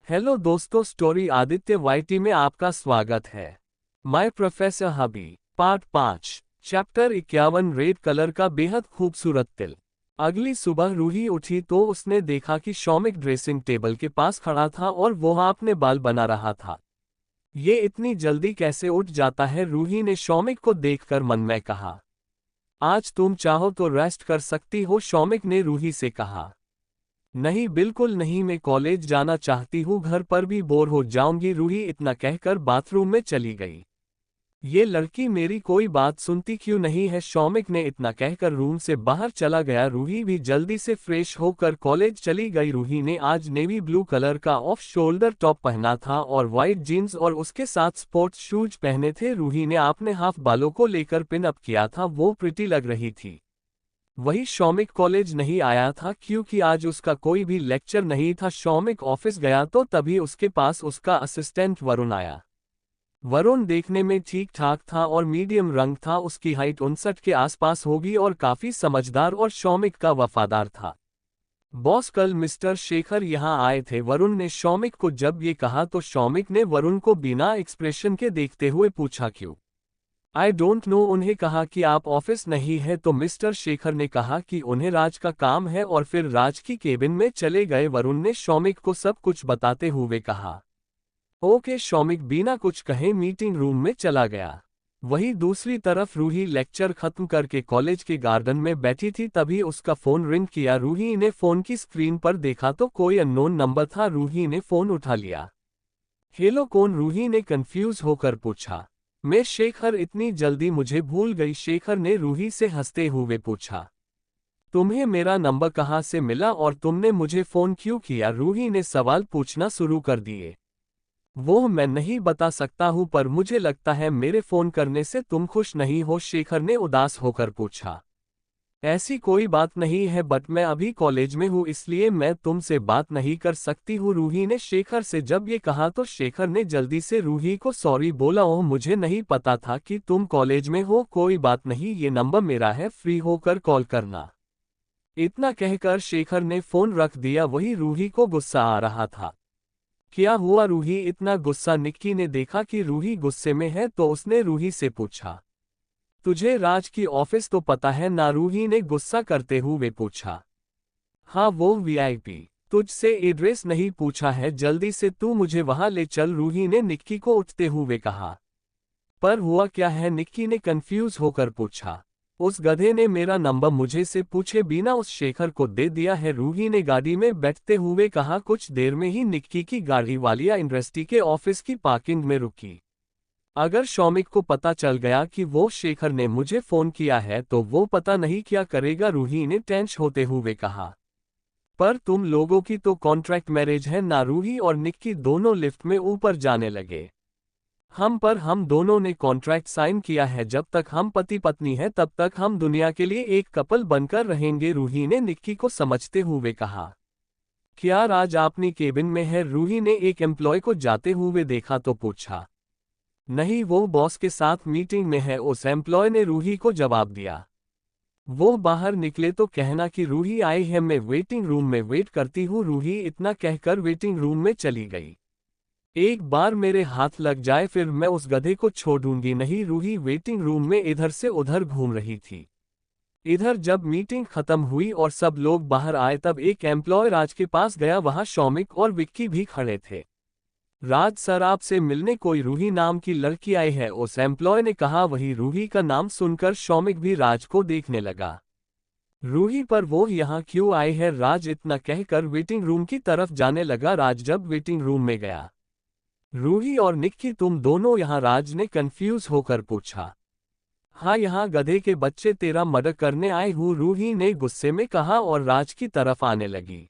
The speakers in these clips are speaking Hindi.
हेलो दोस्तों, स्टोरी आदित्य वाईटी में आपका स्वागत है। My professor hubby part 5 chapter 51 red colour का बेहद खूबसूरत तिल। अगली सुबह रूही उठी तो उसने देखा कि शौमिक ड्रेसिंग टेबल के पास खड़ा था और वो अपने बाल बना रहा था। ये इतनी जल्दी कैसे उठ जाता है? रूही ने शौमिक को देखकर मन में कहा। आज तुम चाहो तो रेस्ट कर सकती हो, शौमिक ने रूही से कहा। नहीं, बिल्कुल नहीं, मैं कॉलेज जाना चाहती हूँ, घर पर भी बोर हो जाऊंगी, रूही इतना कहकर बाथरूम में चली गई। ये लड़की मेरी कोई बात सुनती क्यों नहीं है? शौमिक ने इतना कहकर रूम से बाहर चला गया। रूही भी जल्दी से फ्रेश होकर कॉलेज चली गई। रूही ने आज नेवी ब्लू कलर का ऑफ शोल्डर टॉप पहना था और वाइट जीन्स और उसके साथ स्पोर्ट्स शूज पहने थे। रूही ने अपने हाफ बालों को लेकर पिन अप किया था, वो प्रिटी लग रही थी। वही शौमिक कॉलेज नहीं आया था क्योंकि आज उसका कोई भी लेक्चर नहीं था। शौमिक ऑफिस गया तो तभी उसके पास उसका असिस्टेंट वरुण आया। वरुण देखने में ठीक ठाक था और मीडियम रंग था। उसकी हाइट 59 के आसपास होगी और काफी समझदार और शौमिक का वफादार था। बॉस, कल मिस्टर शेखर यहाँ आए थे, वरुण ने शौमिक को जब ये कहा तो शौमिक ने वरुण को बिना एक्सप्रेशन के देखते हुए पूछा, क्यों? I don't know. उन्हें कहा कि आप ऑफिस नहीं है तो मिस्टर शेखर ने कहा कि उन्हें राज का काम है और फिर राज की केबिन में चले गए। वरुण ने शौमिक को सब कुछ बताते हुए कहा। ओके, शौमिक बिना कुछ कहे मीटिंग रूम में चला गया। वहीं दूसरी तरफ रूही लेक्चर खत्म करके कॉलेज के गार्डन में बैठी थी, तभी उसका फोन रिंग किया। रूही ने फोन की स्क्रीन पर देखा तो कोई अननोन नंबर था। रूही ने फोन उठा लिया। हेलो, कौन? रूही ने कंफ्यूज होकर पूछा। मैं शेखर, इतनी जल्दी मुझे भूल गई? शेखर ने रूही से हंसते हुए पूछा। तुम्हें मेरा नंबर कहाँ से मिला और तुमने मुझे फोन क्यों किया? रूही ने सवाल पूछना शुरू कर दिए। वो मैं नहीं बता सकता हूँ, पर मुझे लगता है मेरे फोन करने से तुम खुश नहीं हो, शेखर ने उदास होकर पूछा। ऐसी कोई बात नहीं है, बट मैं अभी कॉलेज में हूँ इसलिए मैं तुमसे बात नहीं कर सकती हूँ। रूही ने शेखर से जब ये कहा तो शेखर ने जल्दी से रूही को सॉरी बोला। ओह, मुझे नहीं पता था कि तुम कॉलेज में हो, कोई बात नहीं, ये नंबर मेरा है, फ्री होकर कॉल करना। इतना कहकर शेखर ने फोन रख दिया। वही रूही को गुस्सा आ रहा था। क्या हुआ रूही, इतना गुस्सा? निक्की ने देखा कि रूही गुस्से में है तो उसने रूही से पूछा। तुझे राज की ऑफिस तो पता है ना? रूही ने गुस्सा करते हुए पूछा। हाँ, वो वीआईपी। तुझसे एड्रेस नहीं पूछा है, जल्दी से तू मुझे वहां ले चल, रूही ने निक्की को उठते हुए कहा। पर हुआ क्या है? निक्की ने कंफ्यूज होकर पूछा। उस गधे ने मेरा नंबर मुझे से पूछे बिना उस शेखर को दे दिया है, रूही ने गाड़ी में बैठते हुए कहा। कुछ देर में ही निक्की की गाड़ी वालिया इंडस्ट्री के ऑफिस की पार्किंग में रुकी। अगर शौमिक को पता चल गया कि वो शेखर ने मुझे फोन किया है तो वो पता नहीं क्या करेगा, रूही ने टेंशन होते हुए कहा। पर तुम लोगों की तो कॉन्ट्रैक्ट मैरिज है ना? रूही और निक्की दोनों लिफ्ट में ऊपर जाने लगे। हम दोनों ने कॉन्ट्रैक्ट साइन किया है, जब तक हम पति पत्नी हैं तब तक हम दुनिया के लिए एक कपल बनकर रहेंगे, रूही ने निक्की को समझते हुए कहा। क्या राज अपनी केबिन में है? रूही ने एक एम्प्लॉय को जाते हुए देखा तो पूछा। नहीं, वो बॉस के साथ मीटिंग में है, उस एम्प्लॉय ने रूही को जवाब दिया। वो बाहर निकले तो कहना कि रूही आई है, मैं वेटिंग रूम में वेट करती हूँ। रूही इतना कहकर वेटिंग रूम में चली गई। एक बार मेरे हाथ लग जाए फिर मैं उस गधे को छोड़ूंगी नहीं, रूही वेटिंग रूम में इधर से उधर घूम रही थी। इधर जब मीटिंग खत्म हुई और सब लोग बाहर आए तब एक एम्प्लॉय राज के पास गया। वहां शौमिक और विक्की भी खड़े थे। राज सर, आपसे मिलने कोई रूही नाम की लड़की आई है, उस एम्प्लॉय ने कहा। वही रूही का नाम सुनकर शौमिक भी राज को देखने लगा। रूही, पर वो यहाँ क्यों आई है? राज इतना कहकर वेटिंग रूम की तरफ जाने लगा। राज जब वेटिंग रूम में गया, रूही और निक्की, तुम दोनों यहाँ? राज ने कंफ्यूज होकर पूछा। हाँ, यहाँ गधे के बच्चे, तेरा मर्डर करने आई हूँ, रूही ने गुस्से में कहा और राज की तरफ आने लगी।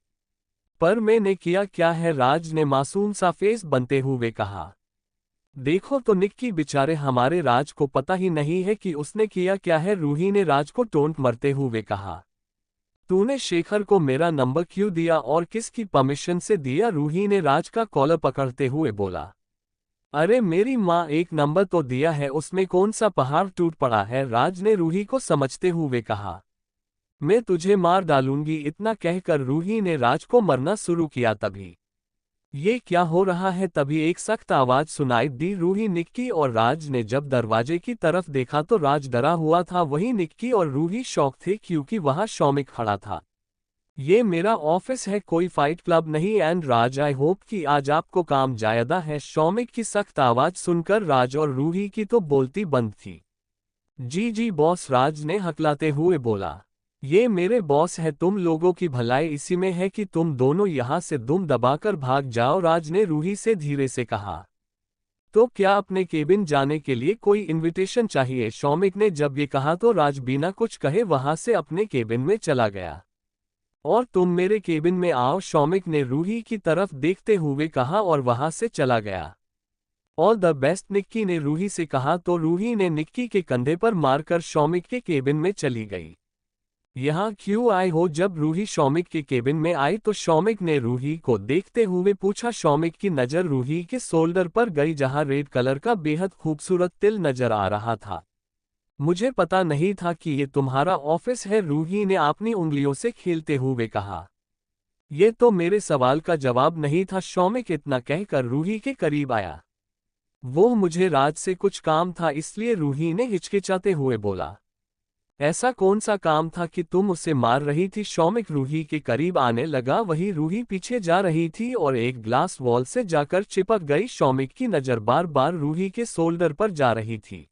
पर मैंने किया क्या है? राज ने मासूम सा फेस बनते हुए कहा। देखो तो निक्की, बेचारे हमारे राज को पता ही नहीं है कि उसने किया क्या है, रूही ने राज को टोंट मरते हुए कहा। तूने शेखर को मेरा नंबर क्यों दिया और किसकी परमिशन से दिया? रूही ने राज का कॉलर पकड़ते हुए बोला। अरे मेरी माँ, एक नंबर तो दिया है, उसमें कौन सा पहाड़ टूट पड़ा है? राज ने रूही को समझते हुए कहा। मैं तुझे मार डालूंगी, इतना कहकर रूही ने राज को मरना शुरू किया। तभी ये क्या हो रहा है? तभी एक सख्त आवाज सुनाई दी। रूही, निक्की और राज ने जब दरवाजे की तरफ देखा तो राज डरा हुआ था, वहीं निक्की और रूही शॉक थे क्योंकि वहां शौमिक खड़ा था। ये मेरा ऑफिस है, कोई फाइट क्लब नहीं। एंड राज, आई होप कि आज आपको काम ज्यादा है। शौमिक की सख्त आवाज सुनकर राज और रूही की तो बोलती बंद थी। जी जी बॉस, राज ने हकलाते हुए बोला। ये मेरे बॉस है, तुम लोगों की भलाई इसी में है कि तुम दोनों यहाँ से दुम दबाकर भाग जाओ, राज ने रूही से धीरे से कहा। तो क्या अपने केबिन जाने के लिए कोई इनविटेशन चाहिए? शौमिक ने जब ये कहा तो राज बिना कुछ कहे वहां से अपने केबिन में चला गया। और तुम मेरे केबिन में आओ, शौमिक ने रूही की तरफ देखते हुए कहा और वहां से चला गया। ऑल द बेस्ट, निक्की ने रूही से कहा तो रूही ने निक्की के कंधे पर मारकर शौमिक के केबिन में चली गई। यहाँ क्यों आए हो? जब रूही शौमिक के केबिन में आई तो शौमिक ने रूही को देखते हुए पूछा। शौमिक की नज़र रूही के शोल्डर पर गई जहाँ रेड कलर का बेहद खूबसूरत तिल नजर आ रहा था। मुझे पता नहीं था कि ये तुम्हारा ऑफिस है, रूही ने अपनी उंगलियों से खेलते हुए कहा। ये तो मेरे सवाल का जवाब नहीं था, शौमिक इतना कहकर रूही के करीब आया। वो मुझे राज से कुछ काम था, इसलिए रूही ने हिचकिचाते हुए बोला। ऐसा कौन सा काम था कि तुम उसे मार रही थी? शौमिक रूही के करीब आने लगा, वही रूही पीछे जा रही थी और एक ग्लास वॉल से जाकर चिपक गई। शौमिक की नज़र बार बार रूही के शोल्डर पर जा रही थी।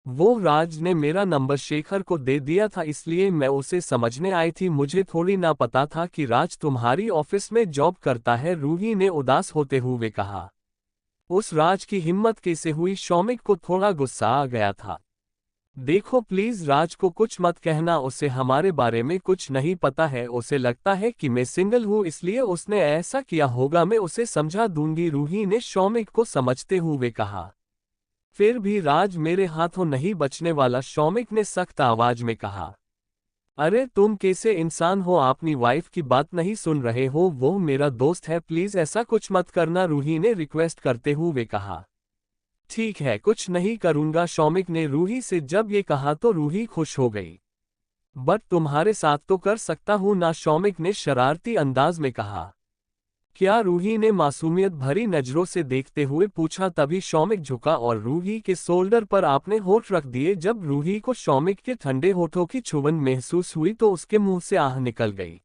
वो राज ने मेरा नंबर शेखर को दे दिया था, इसलिए मैं उसे समझने आई थी, मुझे थोड़ी ना पता था कि राज तुम्हारी ऑफिस में जॉब करता है, रूही ने उदास होते हुए कहा। उस राज की हिम्मत कैसे हुई? शौमिक को थोड़ा गुस्सा आ गया था। देखो प्लीज, राज को कुछ मत कहना, उसे हमारे बारे में कुछ नहीं पता है, उसे लगता है कि मैं सिंगल हूँ इसलिए उसने ऐसा किया होगा, मैं उसे समझा दूंगी, रूही ने शौमिक को समझते हुए कहा। फिर भी राज मेरे हाथों नहीं बचने वाला, शौमिक ने सख्त आवाज में कहा। अरे तुम कैसे इंसान हो, अपनी वाइफ की बात नहीं सुन रहे हो? वो मेरा दोस्त है, प्लीज ऐसा कुछ मत करना, रूही ने रिक्वेस्ट करते हुए कहा। ठीक है, कुछ नहीं करूंगा, शौमिक ने रूही से जब ये कहा तो रूही खुश हो गई। बट तुम्हारे साथ तो कर सकता हूं ना, शौमिक ने शरारती अंदाज में कहा। क्या? रूही ने मासूमियत भरी नजरों से देखते हुए पूछा। तभी शौमिक झुका और रूही के शोल्डर पर आपने होठ रख दिए। जब रूही को शौमिक के ठंडे होठों की छुवन महसूस हुई तो उसके मुंह से आह निकल गई।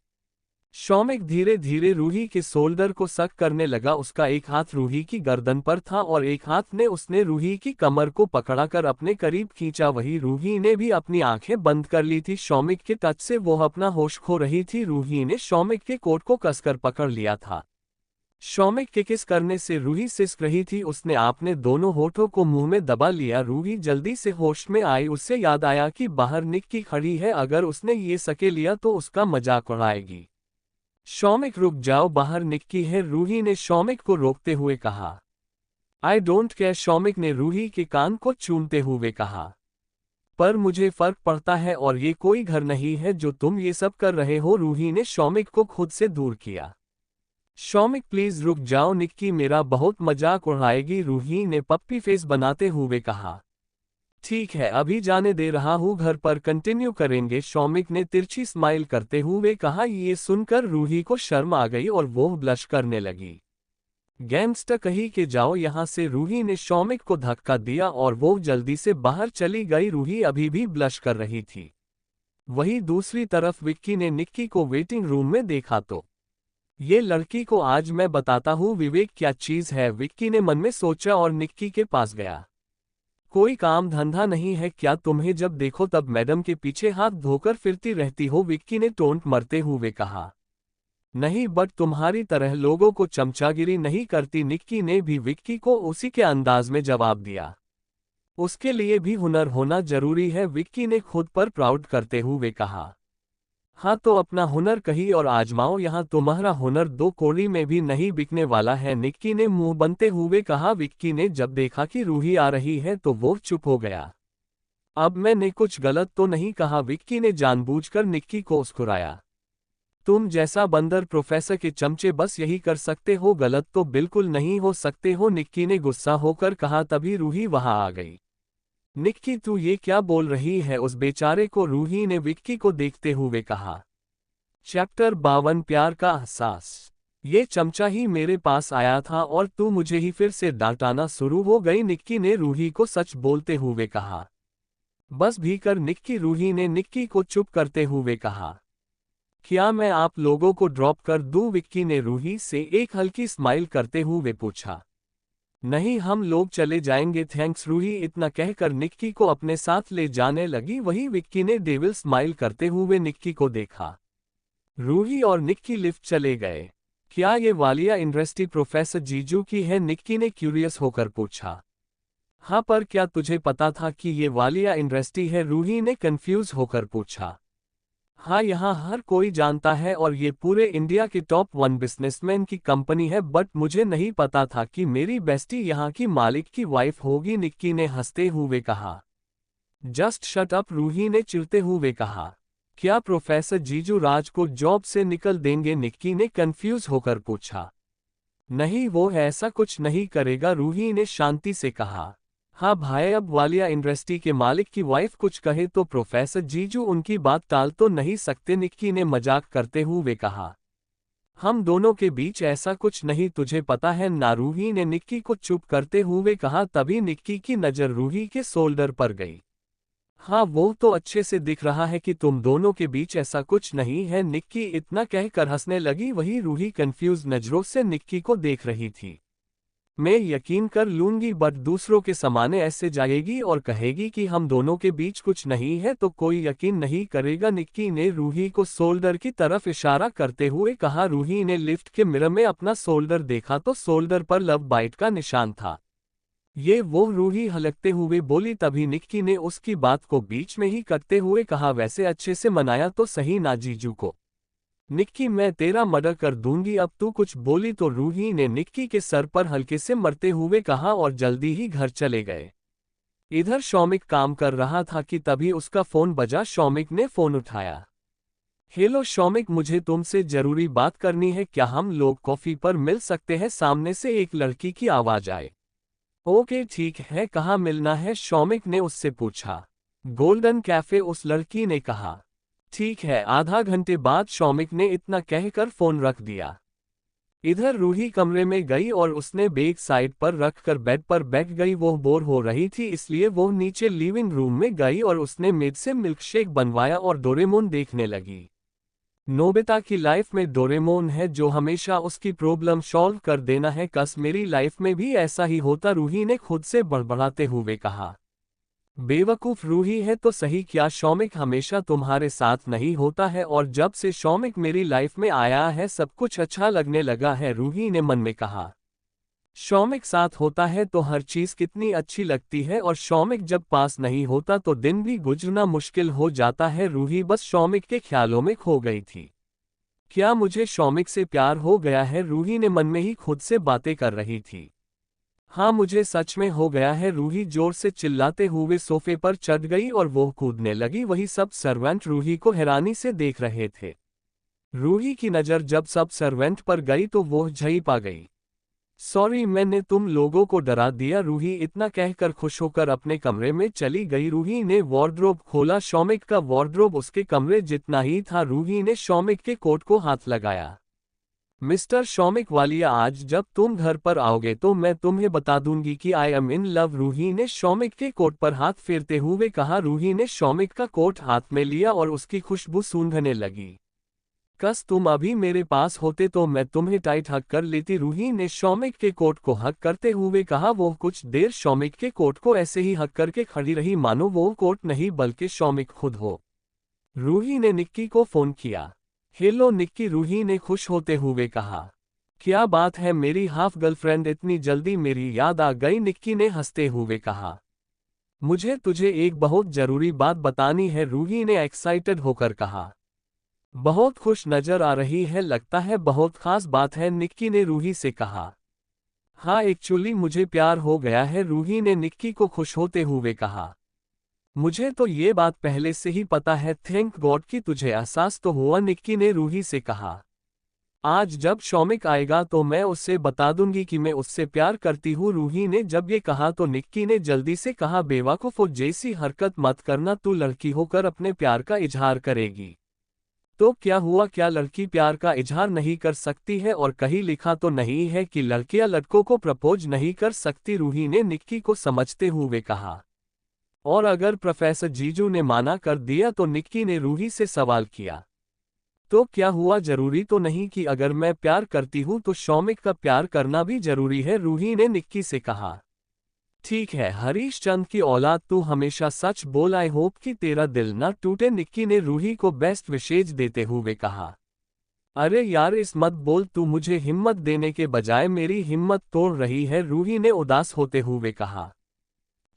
शौमिक धीरे धीरे रूही के शोल्डर को सक करने लगा, उसका एक हाथ रूही की गर्दन पर था और एक हाथ ने उसने रूही की कमर को पकड़ाकर अपने करीब खींचा, वही रूही ने भी अपनी आंखें बंद कर ली थी। शौमिक के टच से वो अपना होश खो रही थी। रूही ने शौमिक के कोट को कसकर पकड़ लिया था। शौमिक के किस करने से रूही सिसक रही थी, उसने आपने दोनों होठों को मुंह में दबा लिया। रूही जल्दी से होश में आई, उससे याद आया कि बाहर निक्की खड़ी है, अगर उसने ये सके लिया तो उसका मजाक उड़ाएगी। शौमिक रुक जाओ, बाहर निक्की है, रूही ने शौमिक को रोकते हुए कहा। आई डोंट केयर, शौमिक ने रूही के कान को चूमते हुए कहा। पर मुझे फर्क पड़ता है और ये कोई घर नहीं है जो तुम ये सब कर रहे हो, रूही ने शौमिक को खुद से दूर किया। शौमिक प्लीज रुक जाओ, निक्की मेरा बहुत मजाक उड़ाएगी, रूही ने पप्पी फेस बनाते हुए कहा। ठीक है, अभी जाने दे रहा हूँ, घर पर कंटिन्यू करेंगे, शौमिक ने तिरछी स्माइल करते हुए कहा। ये सुनकर रूही को शर्म आ गई और वो ब्लश करने लगी। गैंगस्टर कहीं के जाओ यहाँ से, रूही ने शौमिक को धक्का दिया और वो जल्दी से बाहर चली गई। रूही अभी भी ब्लश कर रही थी। वहीं दूसरी तरफ विक्की ने निक्की को वेटिंग रूम में देखा तो ये लड़की को आज मैं बताता हूँ विवेक क्या चीज है, विक्की ने मन में सोचा और निक्की के पास गया। कोई काम धंधा नहीं है क्या तुम्हें? जब देखो तब मैडम के पीछे हाथ धोकर फिरती रहती हो, विक्की ने टोंट मरते हुए कहा। नहीं, बट तुम्हारी तरह लोगों को चमचागिरी नहीं करती, निक्की ने भी विक्की को उसी के अंदाज में जवाब दिया। उसके लिए भी हुनर होना जरूरी है, विक्की ने खुद पर प्राउड करते हुए कहा। हाँ तो अपना हुनर कहीं और आजमाओ, यहाँ तुम्हारा हुनर 2 कौड़ी में भी नहीं बिकने वाला है, निक्की ने मुंह बनते हुए कहा। विक्की ने जब देखा कि रूही आ रही है तो वो चुप हो गया। अब मैंने कुछ गलत तो नहीं कहा? विक्की ने जानबूझकर निक्की को उस्कुराया। तुम जैसा बंदर प्रोफेसर के चमचे बस यही कर सकते हो, गलत तो बिल्कुल नहीं हो सकते हो, निक्की ने गुस्सा होकर कहा। तभी रूही वहां आ गई। निक्की तू ये क्या बोल रही है उस बेचारे को, रूही ने विक्की को देखते हुए कहा। चैप्टर 52 प्यार का एहसास। ये चमचा ही मेरे पास आया था और तू मुझे ही फिर से डांटाना शुरू हो गई, निक्की ने रूही को सच बोलते हुए कहा। बस भी कर निक्की, रूही ने निक्की को चुप करते हुए कहा। क्या मैं आप लोगों को ड्रॉप कर दूं, विक्की ने रूही से एक हल्की स्माइल करते हुए पूछा। नहीं, हम लोग चले जाएंगे, थैंक्स, रूही इतना कहकर निक्की को अपने साथ ले जाने लगी। वहीं विक्की ने डेविल स्माइल करते हुए निक्की को देखा। रूही और निक्की लिफ्ट चले गए। क्या ये वालिया इंडस्ट्री प्रोफेसर जीजू की है, निक्की ने क्यूरियस होकर पूछा। हाँ, पर क्या तुझे पता था कि ये वालिया इंडस्ट्री है, रूही ने कंफ्यूज होकर पूछा। हाँ, यहाँ हर कोई जानता है और ये पूरे इंडिया की टॉप 1 बिजनेसमैन की कंपनी है, बट मुझे नहीं पता था कि मेरी बेस्टी यहाँ की मालिक की वाइफ होगी, निक्की ने हंसते हुए कहा। जस्ट शट अप, रूही ने चिढ़ते हुए कहा। क्या प्रोफेसर जीजू राज को जॉब से निकल देंगे, निक्की ने कंफ्यूज होकर पूछा। नहीं, वो ऐसा कुछ नहीं करेगा, रूही ने शांति से कहा। हाँ भाई, अब वालिया इंडस्ट्री के मालिक की वाइफ कुछ कहे तो प्रोफेसर जीजू उनकी बात टाल तो नहीं सकते, निक्की ने मजाक करते हुए कहा। हम दोनों के बीच ऐसा कुछ नहीं, तुझे पता है ना, रूही ने निक्की को चुप करते हुए कहा। तभी निक्की की नज़र रूही के शोल्डर पर गई। हाँ, वो तो अच्छे से दिख रहा है कि तुम दोनों के बीच ऐसा कुछ नहीं है, निक्की इतना कहकर हंसने लगी। वही रूही कंफ्यूज नजरों से निक्की को देख रही थी। मैं यकीन कर लूंगी, बट दूसरों के सामने ऐसे जाएगी और कहेगी कि हम दोनों के बीच कुछ नहीं है तो कोई यकीन नहीं करेगा, निक्की ने रूही को शोल्डर की तरफ इशारा करते हुए कहा। रूही ने लिफ्ट के मिरर में अपना शोल्डर देखा तो शोल्डर पर लव बाइट का निशान था। ये वो, रूही हलकते हुए बोली। तभी निक्की ने उसकी बात को बीच में ही करते हुए कहा, वैसे अच्छे से मनाया तो सही ना जीजू को। निक्की, मैं तेरा मर्डर कर दूंगी, अब तू कुछ बोली तो, रूही ने निक्की के सर पर हल्के से मरते हुए कहा और जल्दी ही घर चले गए। इधर शौमिक काम कर रहा था कि तभी उसका फोन बजा। शौमिक ने फोन उठाया। हेलो शौमिक, मुझे तुमसे जरूरी बात करनी है, क्या हम लोग कॉफी पर मिल सकते हैं, सामने से एक लड़की की आवाज आए। ओके ठीक है, कहाँ मिलना है, शौमिक ने उससे पूछा। गोल्डन कैफे, उस लड़की ने कहा। ठीक है, आधा घंटे बाद शौमिक ने इतना कहकर फोन रख दिया। इधर रूही कमरे में गई और उसने बैग साइड पर रखकर बेड पर बैठ गई। वो बोर हो रही थी, इसलिए वो नीचे लिविंग रूम में गई और उसने मेड से मिल्कशेक बनवाया और डोरेमोन देखने लगी। नोबिता की लाइफ में डोरेमोन है जो हमेशा उसकी प्रॉब्लम सॉल्व कर देना है, कस मेरी लाइफ में भी ऐसा ही होता, रूही ने खुद से बड़बड़ाते हुए कहा। बेवकूफ रूही है तो सही, क्या शौमिक हमेशा तुम्हारे साथ नहीं होता है, और जब से शौमिक मेरी लाइफ में आया है सब कुछ अच्छा लगने लगा है, रूही ने मन में कहा। शौमिक साथ होता है तो हर चीज कितनी अच्छी लगती है, और शौमिक जब पास नहीं होता तो दिन भी गुजरना मुश्किल हो जाता है। रूही बस शौमिक के ख्यालों में खो गई थी। क्या मुझे शौमिक से प्यार हो गया है, रूही ने मन में ही खुद से बातें कर रही थी। हाँ, मुझे सच में हो गया है, रूही जोर से चिल्लाते हुए सोफे पर चढ़ गई और वो कूदने लगी। वही सब सर्वेंट रूही को हैरानी से देख रहे थे। रूही की नज़र जब सब सर्वेंट पर गई तो वो झपट आ गई। सॉरी, मैंने तुम लोगों को डरा दिया, रूही इतना कहकर खुश होकर अपने कमरे में चली गई। रूही ने वार्डरोब खोला। शौमिक का वार्डरोब उसके कमरे जितना ही था। रूही ने शौमिक के कोट को हाथ लगाया। मिस्टर शौमिक वालिया, आज जब तुम घर पर आओगे तो मैं तुम्हें बता दूंगी कि I am in love, Ruhi ने शौमिक के कोट पर हाथ फेरते हुए कहा। रूही ने शौमिक का कोट हाथ में लिया और उसकी खुशबू सूंघने लगी। कस तुम अभी मेरे पास होते तो मैं तुम्हें टाइट हक कर लेती, रूही ने शौमिक के कोट को हक करते हुए कहा। वो कुछ देर शौमिक के कोट को ऐसे ही हक करके खड़ी रही मानो वो कोट नहीं बल्कि शौमिक खुद हो। रूही ने निक्की को फोन किया। हेलो निक्की, रूही ने खुश होते हुए कहा। क्या बात है मेरी हाफ गर्लफ्रेंड, इतनी जल्दी मेरी याद आ गई, निक्की ने हंसते हुए कहा। मुझे तुझे एक बहुत जरूरी बात बतानी है, रूही ने एक्साइटेड होकर कहा। बहुत खुश नजर आ रही है, लगता है बहुत खास बात है, निक्की ने रूही से कहा। हाँ, एक्चुअली मुझे प्यार हो गया है, रूही ने निक्की को खुश होते हुए कहा। मुझे तो ये बात पहले से ही पता है, थैंक गॉड कि तुझे एहसास तो हुआ, निक्की ने रूही से कहा। आज जब शौमिक आएगा तो मैं उससे बता दूंगी कि मैं उससे प्यार करती हूँ, रूही ने जब ये कहा तो निक्की ने जल्दी से कहा। बेवकूफ जैसी हरकत मत करना, तू लड़की होकर अपने प्यार का इजहार करेगी। तो क्या हुआ, क्या लड़की प्यार का इजहार नहीं कर सकती है? और कहीं लिखा तो नहीं है कि लड़कियां लड़कों को प्रपोज नहीं कर सकती? रूही ने निक्की को समझते हुए कहा। और अगर प्रोफेसर जीजू ने माना कर दिया तो निक्की ने रूही से सवाल किया। तो क्या हुआ, जरूरी तो नहीं कि अगर मैं प्यार करती हूं तो शौमिक का प्यार करना भी जरूरी है? रूही ने निक्की से कहा। ठीक है हरीश चंद की औलाद, तू हमेशा सच बोल, आई होप कि तेरा दिल न टूटे, निक्की ने रूही को बेस्ट विशेष देते हुए कहा। अरे यार इस मत बोल, तू मुझे हिम्मत देने के बजाय मेरी हिम्मत तोड़ रही है, रूही ने उदास होते हुए कहा।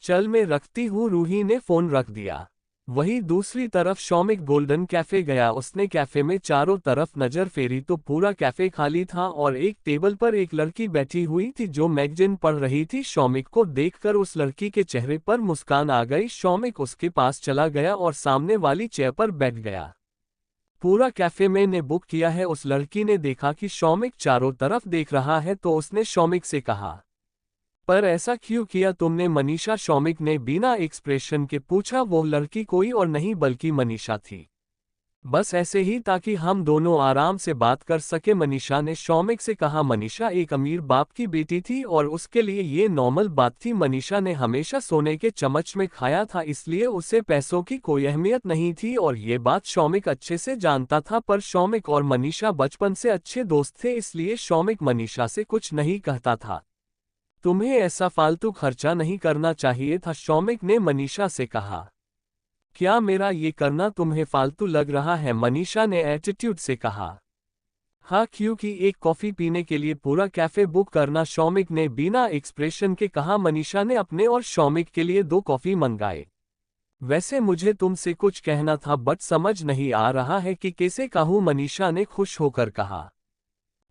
चल मैं रखती हूँ, रूही ने फोन रख दिया। वहीं दूसरी तरफ शौमिक गोल्डन कैफे गया। उसने कैफे में चारों तरफ नजर फेरी तो पूरा कैफे खाली था और एक टेबल पर एक लड़की बैठी हुई थी जो मैगजीन पढ़ रही थी। शौमिक को देखकर उस लड़की के चेहरे पर मुस्कान आ गई। शौमिक उसके पास चला गया और सामने वाली चेयर पर बैठ गया। पूरा कैफे मैंने बुक किया है। उस लड़की ने देखा कि शौमिक चारों तरफ देख रहा है तो उसने शौमिक से कहा। पर ऐसा क्यों किया तुमने मनीषा? शौमिक ने बिना एक्सप्रेशन के पूछा। वो लड़की कोई और नहीं बल्कि मनीषा थी। बस ऐसे ही ताकि हम दोनों आराम से बात कर सके, मनीषा ने शौमिक से कहा। मनीषा एक अमीर बाप की बेटी थी और उसके लिए ये नॉर्मल बात थी। मनीषा ने हमेशा सोने के चम्मच में खाया था, इसलिए उसे पैसों की कोई अहमियत नहीं थी और ये बात शौमिक अच्छे से जानता था। पर शौमिक और मनीषा बचपन से अच्छे दोस्त थे, इसलिए शौमिक मनीषा से कुछ नहीं कहता था। तुम्हें ऐसा फालतू खर्चा नहीं करना चाहिए था, शौमिक ने मनीषा से कहा। क्या मेरा ये करना तुम्हें फालतू लग रहा है? मनीषा ने एटीट्यूड से कहा। हाँ, क्योंकि एक कॉफी पीने के लिए पूरा कैफे बुक करना, शौमिक ने बिना एक्सप्रेशन के कहा। मनीषा ने अपने और शौमिक के लिए 2 कॉफी मंगाए। वैसे मुझे तुमसे कुछ कहना था बट समझ नहीं आ रहा है कि कैसे कहूँ, मनीषा ने खुश होकर कहा।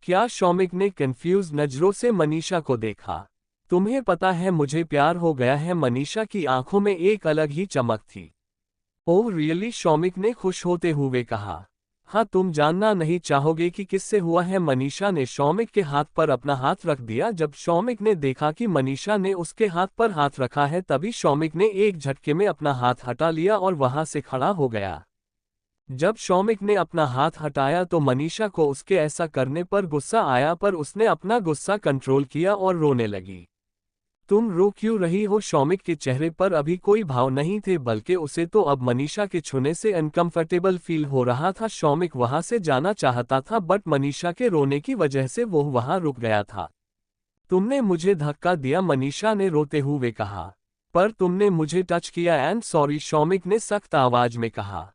क्या? शौमिक ने कंफ्यूज नजरों से मनीषा को देखा। तुम्हें पता है मुझे प्यार हो गया है, मनीषा की आंखों में एक अलग ही चमक थी। Oh really? शौमिक ने खुश होते हुए कहा। हाँ, तुम जानना नहीं चाहोगे कि किससे हुआ है? मनीषा ने शौमिक के हाथ पर अपना हाथ रख दिया। जब शौमिक ने देखा कि मनीषा ने उसके हाथ पर हाथ रखा है तभी शौमिक ने एक झटके में अपना हाथ हटा लिया और वहां से खड़ा हो गया। जब शौमिक ने अपना हाथ हटाया तो मनीषा को उसके ऐसा करने पर गुस्सा आया, पर उसने अपना गुस्सा कंट्रोल किया और रोने लगी। तुम रो क्यों रही हो? शौमिक के चेहरे पर अभी कोई भाव नहीं थे, बल्कि उसे तो अब मनीषा के छूने से अनकंफर्टेबल फील हो रहा था। शौमिक वहां से जाना चाहता था बट मनीषा के रोने की वजह से वो वहां रुक गया था। तुमने मुझे धक्का दिया, मनीषा ने रोते हुए कहा। पर तुमने मुझे टच किया एंड सॉरी, शौमिक ने सख्त आवाज में कहा।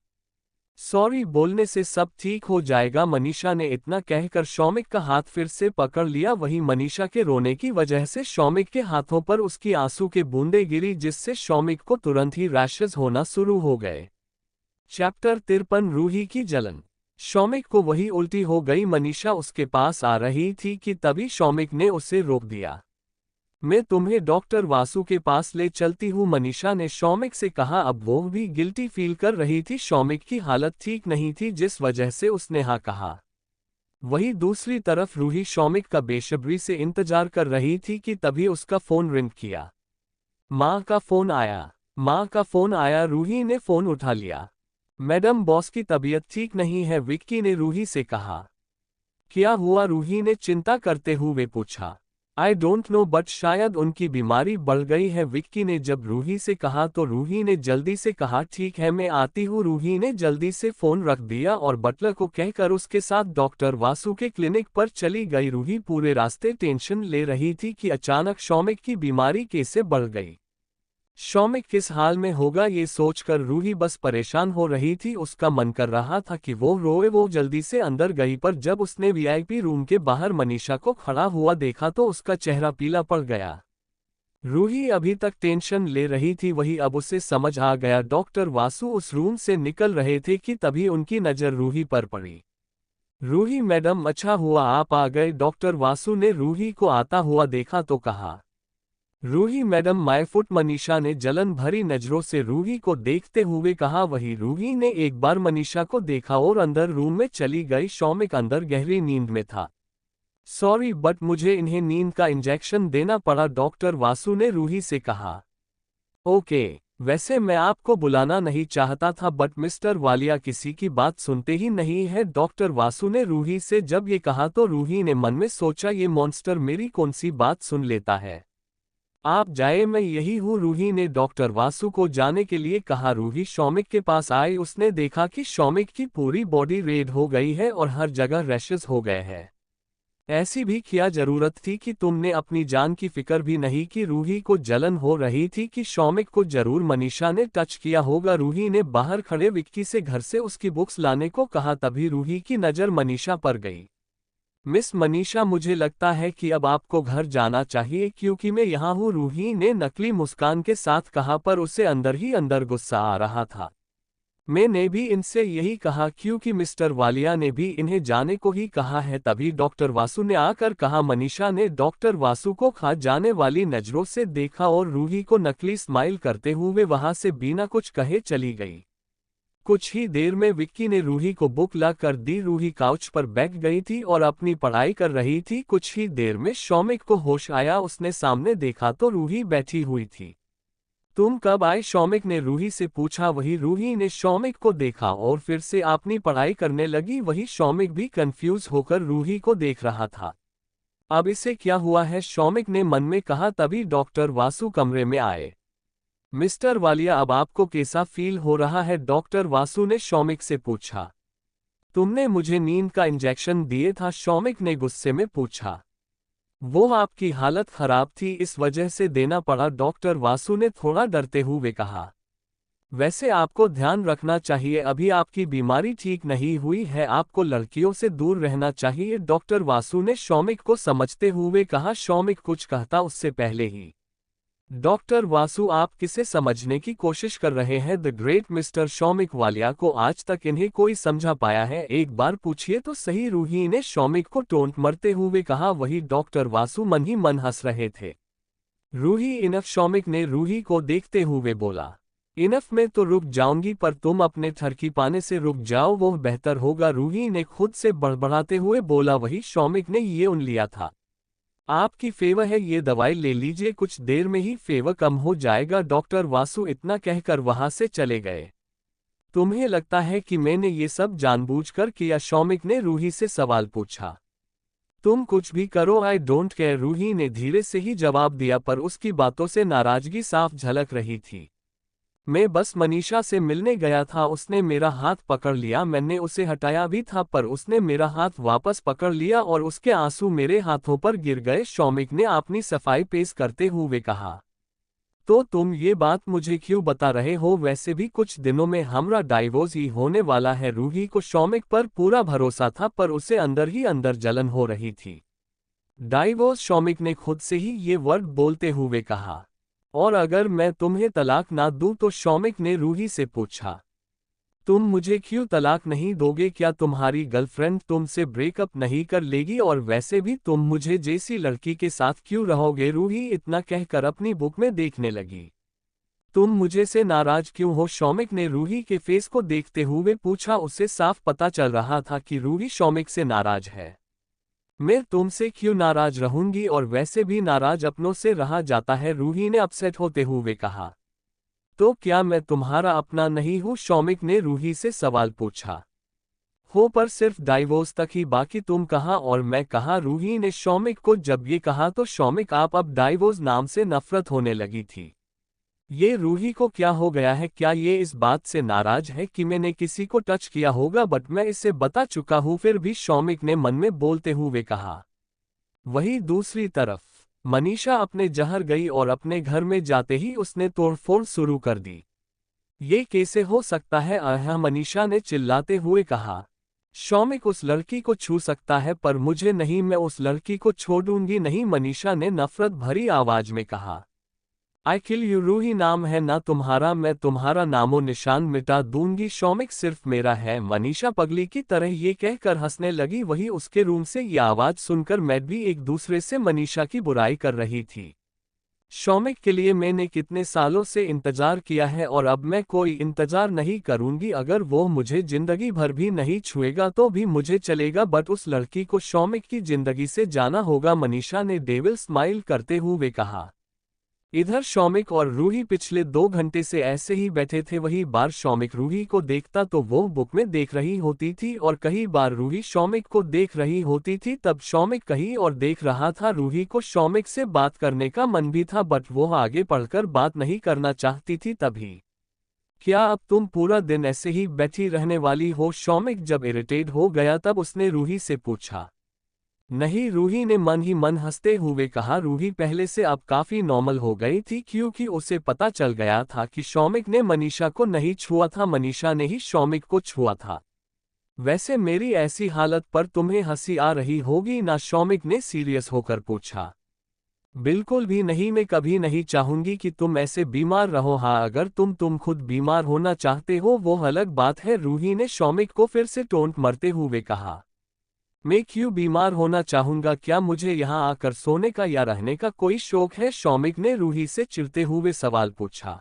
सॉरी बोलने से सब ठीक हो जाएगा, मनीषा ने इतना कहकर शौमिक का हाथ फिर से पकड़ लिया। वहीं मनीषा के रोने की वजह से शौमिक के हाथों पर उसकी आंसू के बूंदें गिरी, जिससे शौमिक को तुरंत ही रैशेज होना शुरू हो गए। चैप्टर 53 रूही की जलन। शौमिक को वही उल्टी हो गई। मनीषा उसके पास आ रही थी कि तभी शौमिक ने उसे रोक दिया। मैं तुम्हें डॉक्टर वासु के पास ले चलती हूँ, मनीषा ने शौमिक से कहा। अब वो भी गिल्टी फील कर रही थी। शौमिक की हालत ठीक नहीं थी जिस वजह से उसने हाँ कहा। वहीं दूसरी तरफ रूही शौमिक का बेसब्री से इंतजार कर रही थी कि तभी उसका फोन रिंग किया। माँ का फोन आया। माँ का फोन आया, रूही ने फोन उठा लिया। मैडम बॉस की तबीयत ठीक नहीं है, विक्की ने रूही से कहा। क्या हुआ? रूही ने चिंता करते हुए पूछा। आई डोंट नो बट शायद उनकी बीमारी बढ़ गई है, विक्की ने जब रूही से कहा तो रूही ने जल्दी से कहा ठीक है मैं आती हूँ। रूही ने जल्दी से फोन रख दिया और बटलर को कहकर उसके साथ डॉक्टर वासु के क्लिनिक पर चली गई। रूही पूरे रास्ते टेंशन ले रही थी कि अचानक शौमिक की बीमारी कैसे बढ़ गई। शौमिक किस हाल में होगा ये सोचकर रूही बस परेशान हो रही थी। उसका मन कर रहा था कि वो रोए। वो जल्दी से अंदर गई, पर जब उसने वीआईपी रूम के बाहर मनीषा को खड़ा हुआ देखा तो उसका चेहरा पीला पड़ गया। रूही अभी तक टेंशन ले रही थी, वही अब उसे समझ आ गया। डॉक्टर वासु उस रूम से निकल रहे थे कि तभी उनकी नज़र रूही पर पड़ी। रूही मैडम, अच्छा हुआ आप आ गए। डॉक्टर वासु ने रूही को आता हुआ देखा तो कहा। Ruhi madam my foot, Manisha ने जलन भरी नजरों से रूही को देखते हुए कहा। वही रूही ने एक बार मनीषा को देखा और अंदर रूम में चली गई। शौमिक अंदर गहरी नींद में था। सॉरी बट मुझे इन्हें नींद का इंजेक्शन देना पड़ा, डॉक्टर वासु ने रूही से कहा। ओके, वैसे मैं आपको बुलाना नहीं चाहता था बट मिस्टर वालिया किसी की बात सुनते ही नहीं है। डॉक्टर वासु ने रूही से जब ये कहा तो रूही ने मन में सोचा ये मॉन्स्टर मेरी कौन सी बात सुन लेता है। आप जाए मैं यही हूँ। रूही ने डॉक्टर वासु को जाने के लिए कहा। रूही शौमिक के पास आई। उसने देखा कि शौमिक की पूरी बॉडी रेड हो गई है और हर जगह रैशेस हो गए हैं। ऐसी भी क्या जरूरत थी कि तुमने अपनी जान की फिक्र भी नहीं की। रूही को जलन हो रही थी कि शौमिक को जरूर मनीषा ने टच किया होगा। रूही ने बाहर खड़े विक्की से घर से उसकी बुक्स लाने को कहा। तभी रूही की नज़र मनीषा पर गई। मिस मनीषा, मुझे लगता है कि अब आपको घर जाना चाहिए क्योंकि मैं यहाँ हूँ, रूही ने नकली मुस्कान के साथ कहा, पर उसे अंदर ही अंदर गुस्सा आ रहा था। मैंने भी इनसे यही कहा क्योंकि मिस्टर वालिया ने भी इन्हें जाने को ही कहा है। तभी डॉक्टर वासु ने आकर कहा। मनीषा ने डॉक्टर वासु को खा जाने वाली नजरों से देखा और रूही को नकली स्माइल करते हुए वहां से बिना कुछ कहे चली गई। कुछ ही देर में विक्की ने रूही को बुक ला कर दी। रूही काउच पर बैठ गई थी और अपनी पढ़ाई कर रही थी। कुछ ही देर में शौमिक को होश आया। उसने सामने देखा तो रूही बैठी हुई थी। तुम कब आए? शौमिक ने रूही से पूछा। वही रूही ने शौमिक को देखा और फिर से अपनी पढ़ाई करने लगी। वही शौमिक भी कंफ्यूज होकर रूही को देख रहा था। अब इसे क्या हुआ है? शौमिक ने मन में कहा। तभी डॉक्टर वासु कमरे में आए। मिस्टर वालिया, अब आपको कैसा फील हो रहा है? डॉक्टर वासु ने शौमिक से पूछा। तुमने मुझे नींद का इंजेक्शन दिए था? शौमिक ने गुस्से में पूछा। वो आपकी हालत खराब थी इस वजह से देना पड़ा, डॉक्टर वासु ने थोड़ा डरते हुए कहा। वैसे आपको ध्यान रखना चाहिए, अभी आपकी बीमारी ठीक नहीं हुई है, आपको लड़कियों से दूर रहना चाहिए, डॉक्टर वासु ने शौमिक को समझते हुए कहा। शौमिक कुछ कहता उससे पहले ही डॉक्टर वासु, आप किसे समझने की कोशिश कर रहे हैं? The great mister Shoumik Walia को आज तक इन्हें कोई समझा पाया है? एक बार पूछिए तो सही, रूही ने शौमिक को टोंट मरते हुए कहा। वही डॉक्टर वासु मन ही मन हंस रहे थे। रूही इनफ, शौमिक ने रूही को देखते हुए बोला। इनफ में तो रुक जाऊंगी पर तुम अपने ठरकी पाने से रुक जाओ, वो बेहतर होगा, रूही ने खुद से बड़बड़ाते हुए बोला। वही शौमिक ने ये उन लिया था। आपकी फेवर है, ये दवाई ले लीजिए, कुछ देर में ही फेवर कम हो जाएगा, डॉक्टर वासु इतना कहकर वहां से चले गए। तुम्हें लगता है कि मैंने ये सब जानबूझकर किया? शौमिक ने रूही से सवाल पूछा। तुम कुछ भी करो, आई डोंट केयर, रूही ने धीरे से ही जवाब दिया, पर उसकी बातों से नाराजगी साफ झलक रही थी। मैं बस मनीषा से मिलने गया था, उसने मेरा हाथ पकड़ लिया, मैंने उसे हटाया भी था पर उसने मेरा हाथ वापस पकड़ लिया और उसके आंसू मेरे हाथों पर गिर गए, शौमिक ने अपनी सफाई पेश करते हुए कहा। तो तुम ये बात मुझे क्यों बता रहे हो? वैसे भी कुछ दिनों में हमारा डाइवोर्स ही होने वाला है। रूही को शौमिक पर पूरा भरोसा था पर उसे अंदर ही अंदर जलन हो रही थी। डाइवोर्स? शौमिक ने खुद से ही ये वर्ड बोलते हुए कहा। और अगर मैं तुम्हें तलाक ना दूं तो? शौमिक ने रूही से पूछा। तुम मुझे क्यों तलाक नहीं दोगे? क्या तुम्हारी गर्लफ्रेंड तुमसे ब्रेकअप नहीं कर लेगी? और वैसे भी तुम मुझे जैसी लड़की के साथ क्यों रहोगे? रूही इतना कहकर अपनी बुक में देखने लगी। तुम मुझे से नाराज क्यों हो? शौमिक ने रूही के फेस को देखते हुए पूछा। उसे साफ पता चल रहा था कि रूही शौमिक से नाराज है। मैं तुमसे क्यों नाराज रहूंगी, और वैसे भी नाराज अपनों से रहा जाता है, रूही ने अपसेट होते हुए कहा। तो क्या मैं तुम्हारा अपना नहीं हूं? शौमिक ने रूही से सवाल पूछा। हो, पर सिर्फ डाइवोर्स तक ही, बाकी तुम कहाँ और मैं कहाँ? रूही ने शौमिक को जब ये कहा तो शौमिक आप अब डाइवोर्स नाम से नफरत होने लगी थी। ये रूही को क्या हो गया है? क्या ये इस बात से नाराज है कि मैंने किसी को टच किया होगा? बट मैं इसे बता चुका हूं, फिर भी, शौमिक ने मन में बोलते हुए कहा। वहीं दूसरी तरफ मनीषा अपने जहर गई और अपने घर में जाते ही उसने तोड़फोड़ शुरू कर दी। ये कैसे हो सकता है? मनीषा ने चिल्लाते हुए कहा। शौमिक उस लड़की को छू सकता है पर मुझे नहीं, मैं उस लड़की को छोड़ूंगी नहीं, मनीषा ने नफरत भरी आवाज में कहा। आई किल यू, रूही नाम है ना तुम्हारा, मैं तुम्हारा नामो निशान मिटा दूंगी, शौमिक सिर्फ मेरा है, मनीषा पगली की तरह ये कहकर हंसने लगी। वही उसके रूम से ये आवाज सुनकर मैड भी एक दूसरे से मनीषा की बुराई कर रही थी। शौमिक के लिए मैंने कितने सालों से इंतजार किया है और अब मैं कोई इंतजार नहीं करूंगी, अगर वो मुझे जिंदगी भर भी नहीं छुएगा तो भी मुझे चलेगा, बट उस लड़की को शौमिक की जिंदगी से जाना होगा, मनीषा ने डेविल स्माइल करते हुए कहा। इधर शौमिक और रूही पिछले 2 घंटे से ऐसे ही बैठे थे। वही बार शौमिक रूही को देखता तो वो बुक में देख रही होती थी और कई बार रूही शौमिक को देख रही होती थी। तब शौमिक कहीं और देख रहा था। रूही को शौमिक से बात करने का मन भी था बट वो आगे बढ़कर बात नहीं करना चाहती थी। तभी क्या अब तुम पूरा दिन ऐसे ही बैठी रहने वाली हो? शौमिक जब इरिटेट हो गया तब उसने रूही से पूछा। नहीं, रूही ने मन ही मन हंसते हुए कहा। रूही पहले से अब काफी नॉर्मल हो गई थी क्योंकि उसे पता चल गया था कि शौमिक ने मनीषा को नहीं छुआ था, मनीषा ने ही शौमिक को छुआ था। वैसे मेरी ऐसी हालत पर तुम्हें हंसी आ रही होगी ना? शौमिक ने सीरियस होकर पूछा। बिल्कुल भी नहीं, मैं कभी नहीं चाहूंगी कि तुम ऐसे बीमार रहो। हाँ, अगर तुम खुद बीमार होना चाहते हो वो अलग बात है। रूही ने शौमिक को फिर से टोंट मारते हुए कहा। मैं क्यों बीमार होना चाहूंगा? क्या मुझे यहाँ आकर सोने का या रहने का कोई शौक है? शौमिक ने रूही से चिढ़ते हुए सवाल पूछा।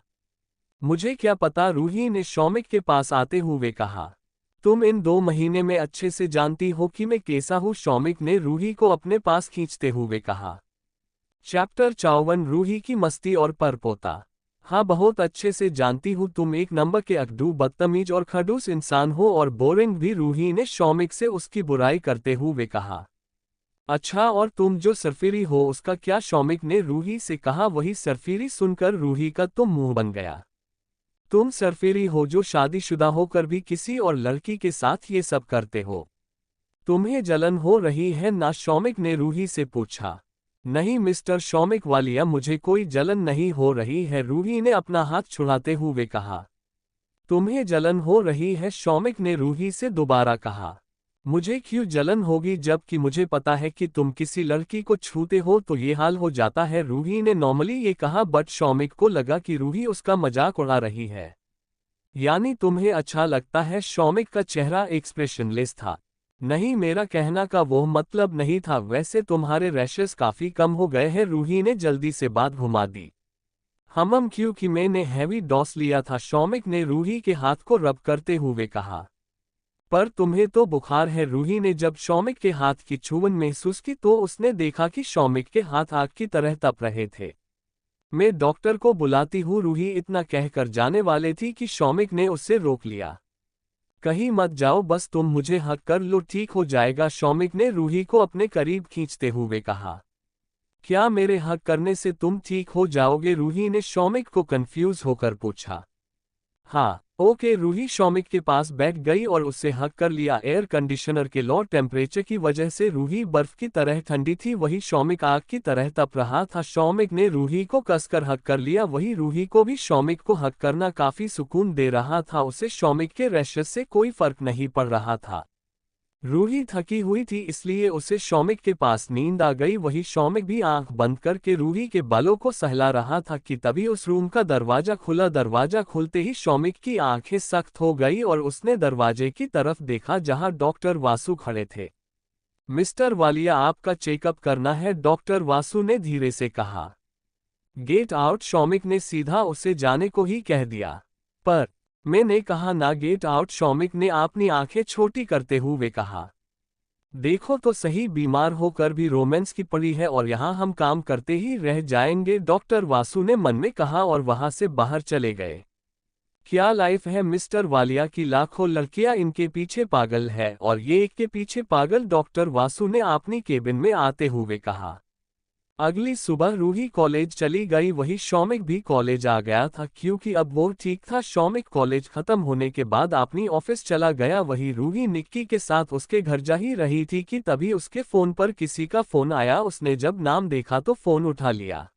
मुझे क्या पता, रूही ने शौमिक के पास आते हुए कहा। तुम इन 2 महीने में अच्छे से जानती हो कि मैं कैसा हूँ, शौमिक ने रूही को अपने पास खींचते हुए कहा। चैप्टर 54 रूही की मस्ती और परपोता। हाँ, बहुत अच्छे से जानती हूँ, तुम एक नंबर के अकड़ू, बदतमीज और खड़ूस इंसान हो और बोरिंग भी, रूही ने शौमिक से उसकी बुराई करते हुए कहा। अच्छा, और तुम जो सरफिरी हो उसका क्या? शौमिक ने रूही से कहा। वही सरफिरी सुनकर रूही का तो मुंह बन गया। तुम सरफिरी हो जो शादीशुदा होकर भी किसी और लड़की के साथ ये सब करते हो। तुम्हें जलन हो रही है ना? शौमिक ने रूही से पूछा। नहीं मिस्टर शौमिक वालिया, मुझे कोई जलन नहीं हो रही है, रूही ने अपना हाथ छुड़ाते हुए कहा। तुम्हें जलन हो रही है? शौमिक ने रूही से दोबारा कहा। मुझे क्यों जलन होगी जबकि मुझे पता है कि तुम किसी लड़की को छूते हो तो ये हाल हो जाता है, रूही ने नॉर्मली ये कहा बट शौमिक को लगा कि रूही उसका मजाक उड़ा रही है। यानी तुम्हें अच्छा लगता है? शौमिक का चेहरा एक्सप्रेशनलेस था। नहीं, मेरा कहना का वो मतलब नहीं था। वैसे तुम्हारे रैशेस काफी कम हो गए हैं, रूही ने जल्दी से बात घुमा दी। क्योंकि मैंने हैवी डोज लिया था, शौमिक ने रूही के हाथ को रब करते हुए कहा। पर तुम्हें तो बुखार है, रूही ने जब शौमिक के हाथ की छुअन महसूस की तो उसने देखा कि शौमिक के हाथ आग की तरह तप रहे थे। मैं डॉक्टर को बुलाती हूँ, रूही इतना कहकर जाने वाले थी कि शौमिक ने उससे रोक लिया। कहीं मत जाओ, बस तुम मुझे हक कर लो, ठीक हो जाएगा, शौमिक ने रूही को अपने करीब खींचते हुए कहा। क्या मेरे हक करने से तुम ठीक हो जाओगे? रूही ने शौमिक को कंफ्यूज होकर पूछा। हाँ ओके, रूही शौमिक के पास बैठ गई और उससे हक कर लिया। एयर कंडीशनर के लो टेम्परेचर की वजह से रूही बर्फ की तरह ठंडी थी, वही शौमिक आग की तरह तप रहा था। शौमिक ने रूही को कसकर हक कर लिया, वही रूही को भी शौमिक को हक करना काफी सुकून दे रहा था। उसे शौमिक के रैशेस से कोई फर्क नहीं पड़ रहा था। रूही थकी हुई थी इसलिए उसे शौमिक के पास नींद आ गई। वही शौमिक भी आंख बंद करके रूही के बालों को सहला रहा था कि तभी उस रूम का दरवाजा खुला। दरवाजा खुलते ही शौमिक की आंखें सख्त हो गई और उसने दरवाजे की तरफ देखा जहां डॉक्टर वासु खड़े थे। मिस्टर वालिया, आपका चेकअप करना है, डॉक्टर वासु ने धीरे से कहा। गेट आउट, शौमिक ने सीधा उसे जाने को ही कह दिया। पर मैंने कहा ना गेट आउट, शौमिक ने अपनी आंखें छोटी करते हुए कहा। देखो तो सही, बीमार होकर भी रोमांस की पड़ी है और यहाँ हम काम करते ही रह जाएंगे, डॉक्टर वासु ने मन में कहा और वहां से बाहर चले गए। क्या लाइफ है मिस्टर वालिया की, लाखों लड़कियां इनके पीछे पागल है और ये एक के पीछे पागल, डॉक्टर वासु ने अपनी केबिन में आते हुए कहा। अगली सुबह रूही कॉलेज चली गई, वही शौमिक भी कॉलेज आ गया था क्योंकि अब वो ठीक था। शौमिक कॉलेज खत्म होने के बाद अपनी ऑफिस चला गया, वही रूही निक्की के साथ उसके घर जा ही रही थी कि तभी उसके फोन पर किसी का फोन आया। उसने जब नाम देखा तो फोन उठा लिया।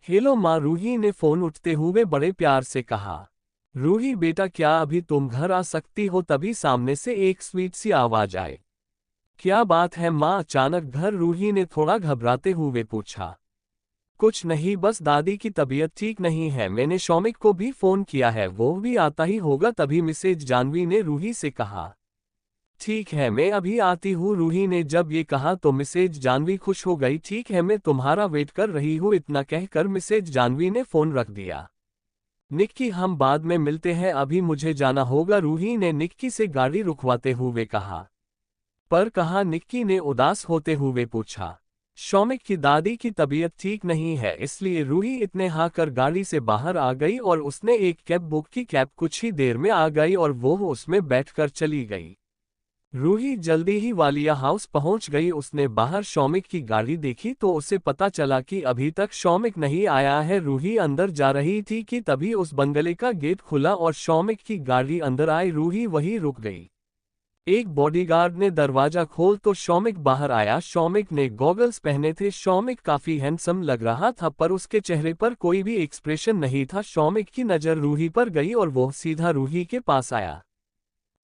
हेलो माँ, रूही ने फोन उठते हुए बड़े प्यार से कहा। रूही बेटा, क्या अभी तुम घर आ सकती हो? तभी सामने से एक स्वीट सी आवाज आए। क्या बात है माँ, अचानक घर? रूही ने थोड़ा घबराते हुए पूछा। कुछ नहीं, बस दादी की तबीयत ठीक नहीं है, मैंने शौमिक को भी फोन किया है, वो भी आता ही होगा तभी, मिसेज जानवी ने रूही से कहा। ठीक है, मैं अभी आती हूँ, रूही ने जब ये कहा तो मिसेज जानवी खुश हो गई। ठीक है, मैं तुम्हारा वेट कर रही हूँ, इतना कहकर मिसेज जानवी ने फोन रख दिया। निक्की, हम बाद में मिलते हैं, अभी मुझे जाना होगा, रूही ने निक्की से गाड़ी रुकवाते हुए कहा। पर कहाँ? निक्की ने उदास होते हुए पूछा। शौमिक की दादी की तबीयत ठीक नहीं है, इसलिए रूही इतने हाँ कर गाड़ी से बाहर आ गई और उसने एक कैब बुक की। कैब कुछ ही देर में आ गई और वो उसमें बैठकर चली गई। रूही जल्दी ही वालिया हाउस पहुंच गई। उसने बाहर शौमिक की गाड़ी देखी तो उसे पता चला कि अभी तक शौमिक नहीं आया है। रूही अंदर जा रही थी कि तभी उस बंगले का गेट खुला और शौमिक की गाड़ी अंदर आई। रूही वहीं रुक गई। एक बॉडीगार्ड ने दरवाजा खोल तो शौमिक बाहर आया। शौमिक ने गॉगल्स पहने थे। शौमिक काफी हैंडसम लग रहा था पर उसके चेहरे पर कोई भी एक्सप्रेशन नहीं था। शौमिक की नजर रूही पर गई और वो सीधा रूही के पास आया।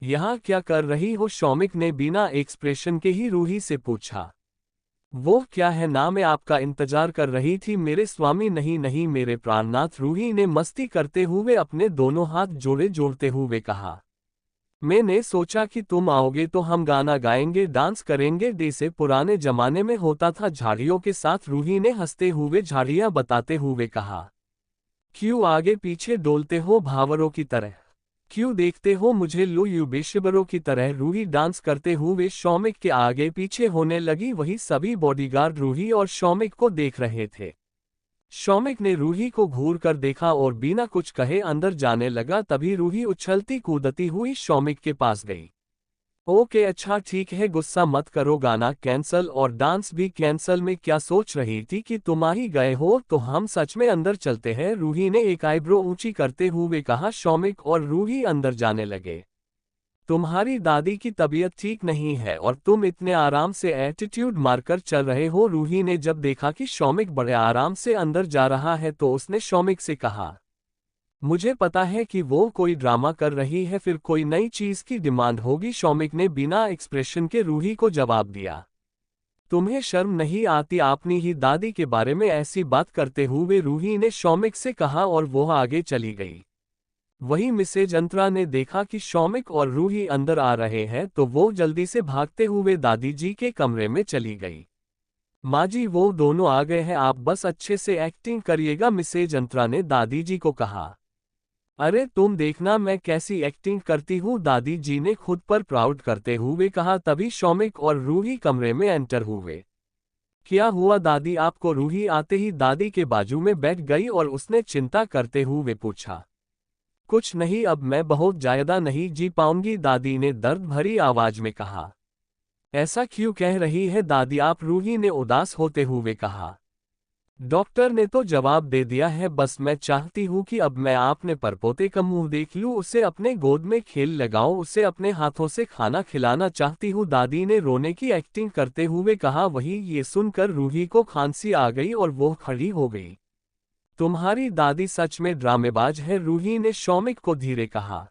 यहाँ क्या कर रही हो? शौमिक ने बिना एक्सप्रेशन के ही रूही से पूछा। वो क्या है ना, मैं आपका इंतजार कर रही थी मेरे स्वामी। नहीं नहीं मेरे प्राणनाथ, रूही ने मस्ती करते हुए अपने दोनों हाथ जोड़े जोड़ते हुए कहा। मैंने सोचा कि तुम आओगे तो हम गाना गाएंगे, डांस करेंगे, जैसे पुराने जमाने में होता था झाड़ियों के साथ। रूही ने हंसते हुए झाड़ियां बताते हुए कहा। क्यों आगे पीछे डोलते हो भावरों की तरह? क्यों देखते हो मुझे लो यू बेशबरों की तरह? रूही डांस करते हुए शौमिक के आगे पीछे होने लगी। वही सभी बॉडीगार्ड रूही और शौमिक को देख रहे थे। शौमिक ने रूही को घूर कर देखा और बिना कुछ कहे अंदर जाने लगा। तभी रूही उछलती कूदती हुई शौमिक के पास गई। ओके अच्छा ठीक है, गुस्सा मत करो, गाना कैंसल और डांस भी कैंसल। में क्या सोच रही थी कि तुम आ ही गए हो तो हम सच में अंदर चलते हैं, रूही ने एक आईब्रो ऊंची करते हुए कहा। शौमिक और रूही अंदर जाने लगे। तुम्हारी दादी की तबीयत ठीक नहीं है और तुम इतने आराम से एटीट्यूड मारकर चल रहे हो। रूही ने जब देखा कि शौमिक बड़े आराम से अंदर जा रहा है तो उसने शौमिक से कहा। मुझे पता है कि वो कोई ड्रामा कर रही है, फिर कोई नई चीज की डिमांड होगी। शौमिक ने बिना एक्सप्रेशन के रूही को जवाब दिया। तुम्हें शर्म नहीं आती अपनी ही दादी के बारे में ऐसी बात करते हुए? रूही ने शौमिक से कहा और वो आगे चली गई। वहीं मिसेज अंतरा ने देखा कि शौमिक और रूही अंदर आ रहे हैं तो वो जल्दी से भागते हुए दादी जी के कमरे में चली गई। माँ जी वो दोनों आ गए हैं, आप बस अच्छे से एक्टिंग करिएगा, मिसेज अंतरा ने दादी जी को कहा। अरे तुम देखना मैं कैसी एक्टिंग करती हूँ, दादी जी ने खुद पर प्राउड करते हुए कहा। तभी शौमिक और रूही कमरे में एंटर हुए। क्या हुआ दादी आपको? रूही आते ही दादी के बाजू में बैठ गई और उसने चिंता करते हुए पूछा। कुछ नहीं, अब मैं बहुत ज्यादा नहीं जी पाऊंगी, दादी ने दर्द भरी आवाज में कहा। ऐसा क्यों कह रही है दादी आप? रूही ने उदास होते हुए कहा। डॉक्टर ने तो जवाब दे दिया है, बस मैं चाहती हूँ कि अब मैं अपने परपोते का मुंह देख लूँ, उसे अपने गोद में खेल लगाऊं, उसे अपने हाथों से खाना खिलाना चाहती हूँ, दादी ने रोने की एक्टिंग करते हुए कहा। वही ये सुनकर रूही को खांसी आ गई और वो खड़ी हो गई। तुम्हारी दादी सच में ड्रामेबाज है, रूही ने शौमिक को धीरे कहा।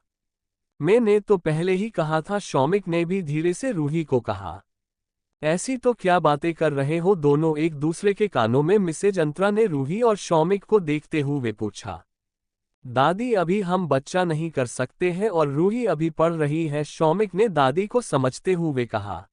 मैंने तो पहले ही कहा था, शौमिक ने भी धीरे से रूही को कहा। ऐसी तो क्या बातें कर रहे हो दोनों एक दूसरे के कानों में? मिसेज अंतरा ने रूही और शौमिक को देखते हुए पूछा। दादी अभी हम बच्चा नहीं कर सकते हैं और रूही अभी पढ़ रही है, शौमिक ने दादी को समझते हुए कहा।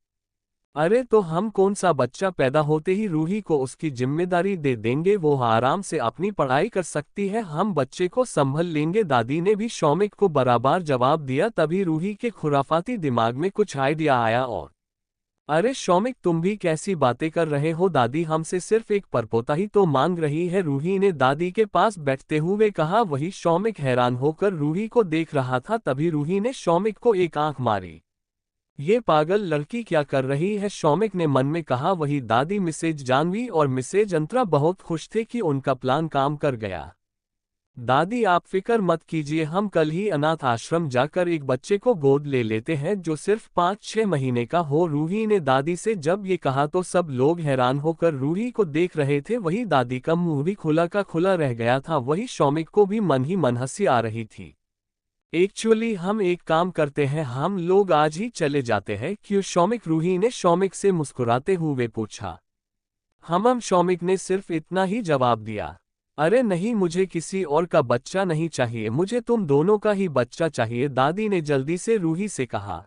अरे तो हम कौन सा बच्चा, पैदा होते ही रूही को उसकी जिम्मेदारी दे देंगे, वो आराम से अपनी पढ़ाई कर सकती है, हम बच्चे को संभल लेंगे, दादी ने भी शौमिक को बराबर जवाब दिया। तभी रूही के खुराफाती दिमाग में कुछ आइडिया आया और अरे शौमिक तुम भी कैसी बातें कर रहे हो, दादी हमसे सिर्फ एक परपोता ही तो मांग रही है, रूही ने दादी के पास बैठते हुए कहा। वही शौमिक हैरान होकर रूही को देख रहा था। तभी रूही ने शौमिक को एक आंख मारी। ये पागल लड़की क्या कर रही है, शौमिक ने मन में कहा। वही दादी मिसेज जानवी और मिसेज अंतरा बहुत खुश थे कि उनका प्लान काम कर गया। दादी आप फिक्र मत कीजिए, हम कल ही अनाथ आश्रम जाकर एक बच्चे को गोद ले लेते हैं जो सिर्फ 5-6 महीने का हो, रूही ने दादी से जब ये कहा तो सब लोग हैरान होकर रूही को देख रहे थे। वही दादी का मुंह भी खुला का खुला रह गया था। वही शौमिक को भी मन ही मन हंसी आ रही थी। एक्चुअली हम एक काम करते हैं, हम लोग आज ही चले जाते हैं, क्यों शौमिक? रूही ने शौमिक से मुस्कुराते हुए पूछा। हम शौमिक ने सिर्फ इतना ही जवाब दिया। अरे नहीं मुझे किसी और का बच्चा नहीं चाहिए, मुझे तुम दोनों का ही बच्चा चाहिए, दादी ने जल्दी से रूही से कहा।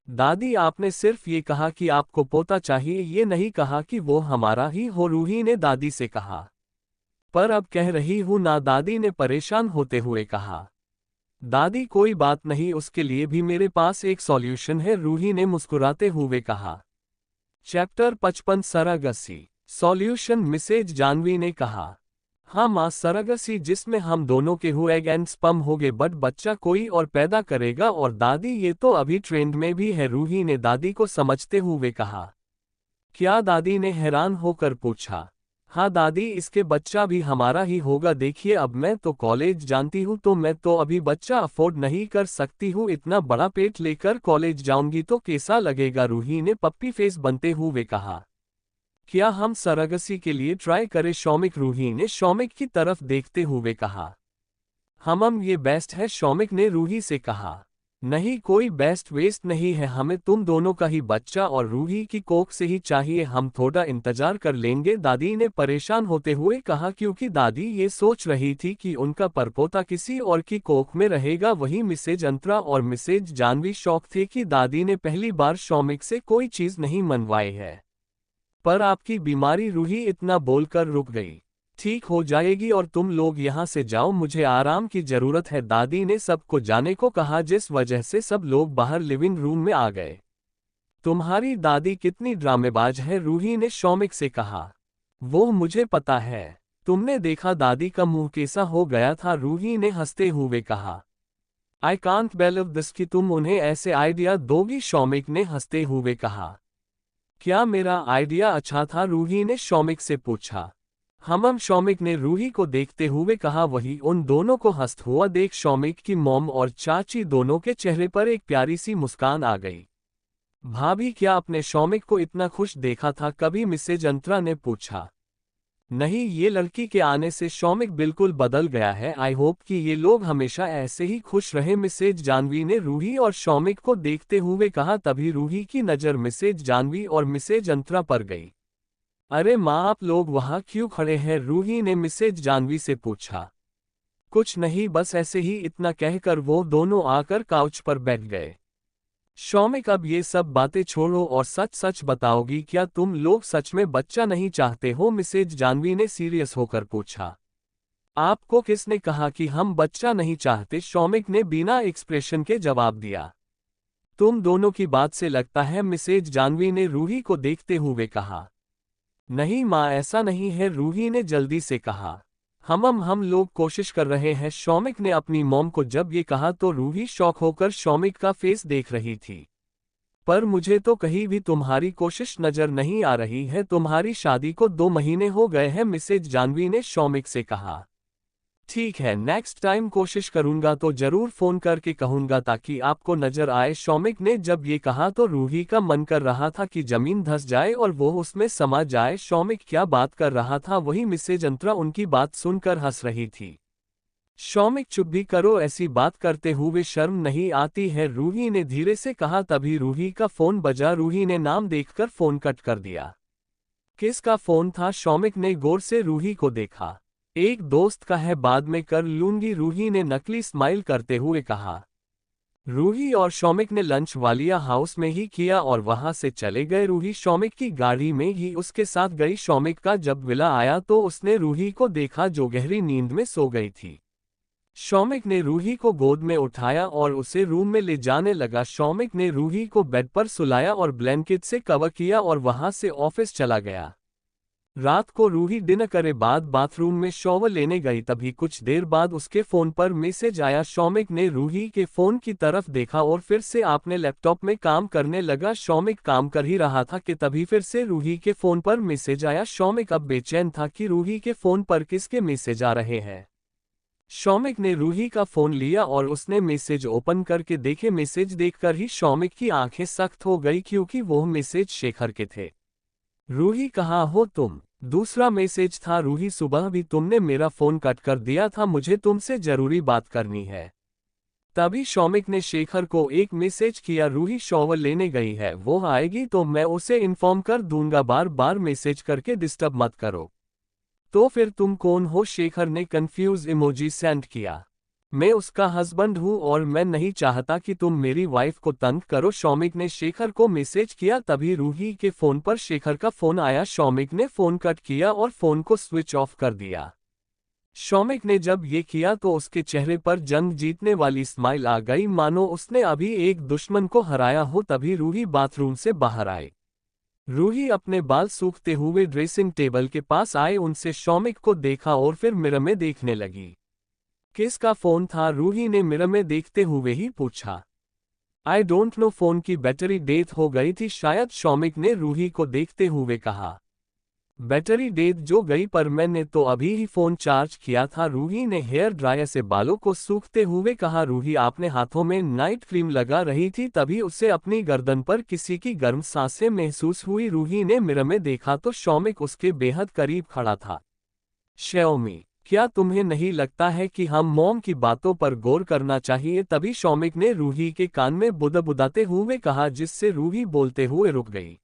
दादी आपने सिर्फ ये कहा कि आपको पोता चाहिए, ये नहीं कहा कि वो हमारा ही हो, रूही ने दादी से कहा। पर अब कह रही हूं ना, दादी ने परेशान होते हुए कहा। दादी कोई बात नहीं, उसके लिए भी मेरे पास एक सॉल्यूशन है, रूही ने मुस्कुराते हुए कहा। चैप्टर 55 सरागसी। सॉल्यूशन, मिसेज जानवी ने कहा। हाँ माँ, सरगसी जिसमें हम दोनों के हुए एग एंड स्पर्म होगे, बट बच्चा कोई और पैदा करेगा। और दादी ये तो अभी ट्रेंड में भी है, रूही ने दादी को समझते हुए कहा। क्या? दादी ने हैरान होकर पूछा। हाँ दादी, इसके बच्चा भी हमारा ही होगा। देखिए अब मैं तो कॉलेज जानती हूँ, तो मैं तो अभी बच्चा अफोर्ड नहीं कर सकती हूँ। इतना बड़ा पेट लेकर कॉलेज जाऊंगी तो कैसा लगेगा? रूही ने पप्पी फेस बनते हुए कहा। क्या हम सरगसी के लिए ट्राई करें? शौमिक, रूही ने शौमिक की तरफ देखते हुए कहा। हम ये बेस्ट है, शौमिक ने रूही से कहा। नहीं, कोई बेस्ट वेस्ट नहीं है, हमें तुम दोनों का ही बच्चा और रूही की कोख से ही चाहिए। हम थोड़ा इंतजार कर लेंगे, दादी ने परेशान होते हुए कहा, क्योंकि दादी ये सोच रही थी कि उनका परपोता किसी और की कोख में रहेगा। वहीं मिसेज अंतरा और मिसेज जानवी शौक थे कि दादी ने पहली बार शौमिक से कोई चीज नहीं मनवाई है। पर आपकी बीमारी, रूही इतना बोलकर रुक गई। ठीक हो जाएगी और तुम लोग यहाँ से जाओ, मुझे आराम की जरूरत है, दादी ने सबको जाने को कहा, जिस वजह से सब लोग बाहर लिविंग रूम में आ गए। तुम्हारी दादी कितनी ड्रामेबाज है, रूही ने शौमिक से कहा। वो मुझे पता है, तुमने देखा दादी का मुंह कैसा हो गया था, रूही ने हंसते हुए कहा। आई कांट बिलीव दिस कि तुम उन्हें ऐसे आइडिया दोगी, शौमिक ने हंसते हुए कहा। क्या मेरा आइडिया अच्छा था? रूही ने शौमिक से पूछा। हम शौमिक ने रूही को देखते हुए कहा। वही उन दोनों को हंसता हुआ देख शौमिक की मॉम और चाची दोनों के चेहरे पर एक प्यारी सी मुस्कान आ गई। भाभी, क्या आपने शौमिक को इतना खुश देखा था कभी? मिसेज अंतरा ने पूछा। नहीं, ये लड़की के आने से शौमिक बिल्कुल बदल गया है। आई होप कि ये लोग हमेशा ऐसे ही खुश रहे, मिसेज जानवी ने रूही और शौमिक को देखते हुए कहा। तभी रूही की नज़र मिसेज जानवी और मिसेज अंतरा पर गई। अरे माँ, आप लोग वहाँ क्यों खड़े हैं? रूही ने मिसेज जानवी से पूछा। कुछ नहीं, बस ऐसे ही, इतना कहकर वो दोनों आकर काउच पर बैठ गए। शौमिक, अब ये सब बातें छोड़ो और सच सच बताओगी, क्या तुम लोग सच में बच्चा नहीं चाहते हो? मिसेज जानवी ने सीरियस होकर पूछा। आपको किसने कहा कि हम बच्चा नहीं चाहते? शौमिक ने बिना एक्सप्रेशन के जवाब दिया। तुम दोनों की बात से लगता है, मिसेज जानवी ने रूही को देखते हुए कहा। नहीं माँ, ऐसा नहीं है, रूही ने जल्दी से कहा। हम लोग कोशिश कर रहे हैं। शौमिक ने अपनी मॉम को जब ये कहा तो रूही शॉक होकर शौमिक का फेस देख रही थी। पर मुझे तो कहीं भी तुम्हारी कोशिश नजर नहीं आ रही है, तुम्हारी शादी को 2 महीने हो गए हैं, मिसेज जानवी ने शौमिक से कहा। ठीक है, नेक्स्ट टाइम कोशिश करूंगा तो जरूर फोन करके कहूंगा ताकि आपको नजर आए। शौमिक ने जब ये कहा तो रूही का मन कर रहा था कि जमीन धंस जाए और वो उसमें समा जाए। शौमिक क्या बात कर रहा था, वही मिसेज अंतरा उनकी बात सुनकर हंस रही थी। शौमिक, चुप भी करो, ऐसी बात करते हुए शर्म नहीं आती है? रूही ने धीरे से कहा। तभी रूही का फोन बजा। रूही ने नाम देखकर फोन कट कर दिया। किसका फोन था? शौमिक ने गौर से रूही को देखा। एक दोस्त का है, बाद में कर लूंगी, रूही ने नकली स्माइल करते हुए कहा। रूही और शौमिक ने लंच वालिया हाउस में ही किया और वहां से चले गए। रूही शौमिक की गाड़ी में ही उसके साथ गई। शौमिक का जब विला आया तो उसने रूही को देखा जो गहरी नींद में सो गई थी। शौमिक ने रूही को गोद में उठाया और उसे रूम में ले जाने लगा। शौमिक ने रूही को बेड पर सुलाया और ब्लैंकेट से कवर किया और वहां से ऑफिस चला गया। रात को रूही डिनर करे बाद बाथरूम में शॉवर लेने गई। तभी कुछ देर बाद उसके फोन पर मैसेज आया। शौमिक ने रूही के फोन की तरफ देखा और फिर से अपने लैपटॉप में काम करने लगा। शौमिक काम कर ही रहा था कि तभी फिर से रूही के फोन पर मैसेज आया। शौमिक अब बेचैन था कि रूही के फोन पर किसके मैसेज आ रहे हैं। शौमिक ने रूही का फोन लिया और उसने मैसेज ओपन करके देखे। मैसेज देखकर ही शौमिक की आंखें सख्त हो गई, क्योंकि वो मैसेज शेखर के थे। रूही, कहाँ हो तुम? दूसरा मैसेज था। रूही, सुबह भी तुमने मेरा फोन कट कर दिया था, मुझे तुमसे जरूरी बात करनी है। तभी शौमिक ने शेखर को एक मैसेज किया। रूही शॉवर लेने गई है, वो आएगी तो मैं उसे इन्फॉर्म कर दूंगा, बार बार मैसेज करके डिस्टर्ब मत करो। तो फिर तुम कौन हो? शेखर ने कंफ्यूज इमोजी सेंड किया। मैं उसका हस्बैंड हूँ और मैं नहीं चाहता कि तुम मेरी वाइफ को तंग करो, शौमिक ने शेखर को मैसेज किया। तभी रूही के फोन पर शेखर का फोन आया। शौमिक ने फोन कट किया और फोन को स्विच ऑफ कर दिया। शौमिक ने जब ये किया तो उसके चेहरे पर जंग जीतने वाली स्माइल आ गई, मानो उसने अभी एक दुश्मन को हराया हो। तभी रूही बाथरूम से बाहर आई। रूही अपने बाल सूखते हुए ड्रेसिंग टेबल के पास आए, उनसे शौमिक को देखा और फिर मिरर में देखने लगी। किसका फोन था? रूही ने मिरर में देखते हुए ही पूछा। आई डोंट नो, फोन की बैटरी डेथ हो गई थी शायद, शौमिक ने रूही को देखते हुए कहा। बैटरी डेथ जो गई, पर मैंने तो अभी ही फोन चार्ज किया था, रूही ने हेयर ड्रायर से बालों को सूखते हुए कहा। रूही अपने हाथों में नाइट क्रीम लगा रही थी, तभी उसे अपनी गर्दन पर किसी की गर्म सांसें महसूस हुई। रूही ने मिरर में देखा तो शौमिक उसके बेहद करीब खड़ा था। श्योमी, क्या तुम्हें नहीं लगता है कि हम मॉम की बातों पर गौर करना चाहिए? तभी शौमिक ने रूही के कान में बुदबुदाते हुए कहा, जिससे रूही बोलते हुए रुक गई।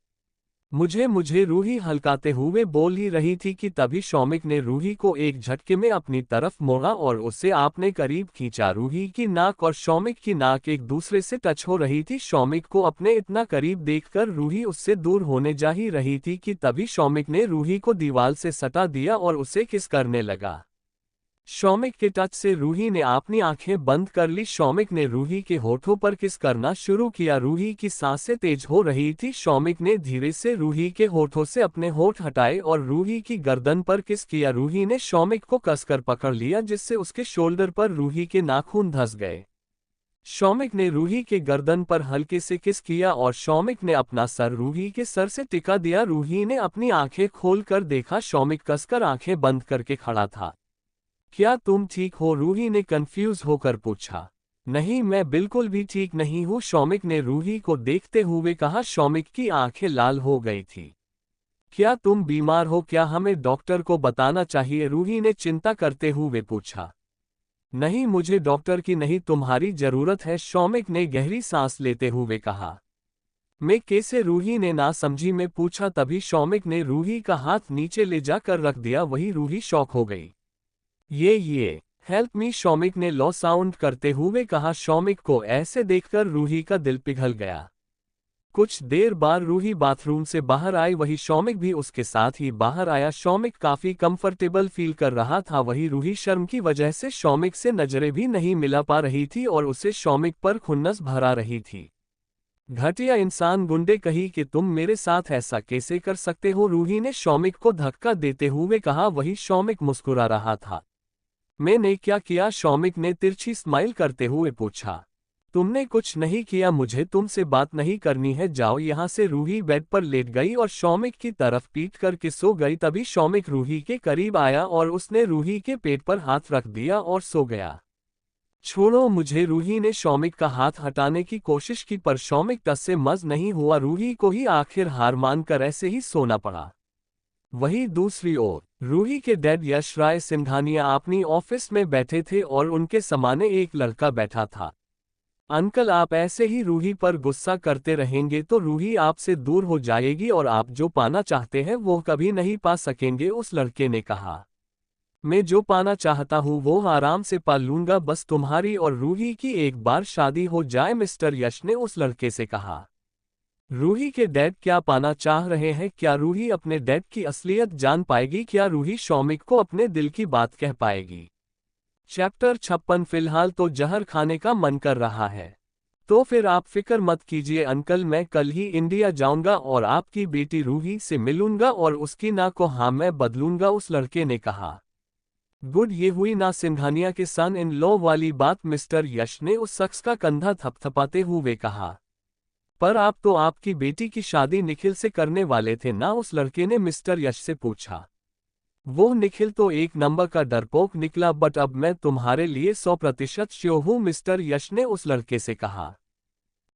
मुझे रूही हल्काते हुए बोल ही रही थी कि तभी शौमिक ने रूही को एक झटके में अपनी तरफ मोड़ा और उसे अपने करीब खींचा। रूही की नाक और शौमिक की नाक एक दूसरे से टच हो रही थी। शौमिक को अपने इतना करीब देखकर रूही उससे दूर होने जा ही रही थी कि तभी शौमिक ने रूही को दीवार से सटा दिया और उसे किस करने लगा। शौमिक के टच से रूही ने अपनी आंखें बंद कर ली। शौमिक ने रूही के होठों पर किस करना शुरू किया। रूही की सांसें तेज हो रही थी। शौमिक ने धीरे से रूही के होठों से अपने होठ हटाए और रूही की गर्दन पर किस किया। रूही ने शौमिक को कसकर पकड़ लिया, जिससे उसके शोल्डर पर रूही के नाखून धंस गए। शौमिक ने रूही के गर्दन पर हल्के से किस किया और शौमिक ने अपना सर रूही के सर से टिका दिया। रूही ने अपनी आंखें खोलकर देखा, शौमिक कसकर आंखें बंद करके खड़ा था। क्या तुम ठीक हो? रूही ने कंफ्यूज होकर पूछा। नहीं, मैं बिल्कुल भी ठीक नहीं हूँ, शौमिक ने रूही को देखते हुए कहा। शौमिक की आंखें लाल हो गई थी। क्या तुम बीमार हो? क्या हमें डॉक्टर को बताना चाहिए? रूही ने चिंता करते हुए पूछा। नहीं, मुझे डॉक्टर की नहीं, तुम्हारी जरूरत है, शौमिक ने गहरी सांस लेते हुए कहा। मैं कैसे? रूही ने ना समझी में पूछा। तभी शौमिक ने रूही का हाथ नीचे ले जाकर रख दिया। वही रूही शॉक हो गई। ये हेल्प मी, शौमिक ने लो साउंड करते हुए कहा। शौमिक को ऐसे देखकर रूही का दिल पिघल गया। कुछ देर बाद रूही बाथरूम से बाहर आई, वही शौमिक भी उसके साथ ही बाहर आया। शौमिक काफी कंफर्टेबल फील कर रहा था, वही रूही शर्म की वजह से शौमिक से नजरें भी नहीं मिला पा रही थी और उसे शौमिक पर खुन्नस भरा रही थी। घटिया इंसान, गुंडे कही, कि तुम मेरे साथ ऐसा कैसे कर सकते हो? रूही ने शौमिक को धक्का देते हुए कहा। वही शौमिक मुस्कुरा रहा था। मैंने क्या किया? शौमिक ने तिरछी स्माइल करते हुए पूछा। तुमने कुछ नहीं किया, मुझे तुमसे बात नहीं करनी है, जाओ यहाँ से। रूही बेड पर लेट गई और शौमिक की तरफ पीट करके सो गई। तभी शौमिक रूही के करीब आया और उसने रूही के पेट पर हाथ रख दिया और सो गया। छोड़ो मुझे, रूही ने शौमिक का हाथ हटाने की कोशिश की, पर शौमिक टस से मस नहीं हुआ। रूही को ही आखिर हार मानकर ऐसे ही सोना पड़ा। वहीं दूसरी ओर रूही के डैड यश राय सिंघानिया अपनी ऑफिस में बैठे थे और उनके सामने एक लड़का बैठा था। अंकल, आप ऐसे ही रूही पर गुस्सा करते रहेंगे तो रूही आपसे दूर हो जाएगी और आप जो पाना चाहते हैं वो कभी नहीं पा सकेंगे, उस लड़के ने कहा। मैं जो पाना चाहता हूँ वो आराम से पा लूंगा, बस तुम्हारी और रूही की एक बार शादी हो जाए, मिस्टर यश ने उस लड़के से कहा। रूही के डैड क्या पाना चाह रहे हैं? क्या रूही अपने डैड की असलियत जान पाएगी? क्या रूही शौमिक को अपने दिल की बात कह पाएगी? चैप्टर 56। फिलहाल तो जहर खाने का मन कर रहा है। तो फिर आप फिक्र मत कीजिए अंकल, मैं कल ही इंडिया जाऊंगा और आपकी बेटी रूही से मिलूंगा और उसकी ना को हाँ मैं बदलूंगा, उस लड़के ने कहा। गुड, ये हुई ना सिंघानिया के सन इन लॉ वाली बात, मिस्टर यश ने उस शख्स का कंधा थपथपाते हुए कहा। पर आप तो आपकी बेटी की शादी निखिल से करने वाले थे ना, उस लड़के ने मिस्टर यश से पूछा। वो निखिल तो एक नंबर का डरपोक निकला, बट अब मैं तुम्हारे लिए 100% श्योर हूँ, मिस्टर यश ने उस लड़के से कहा।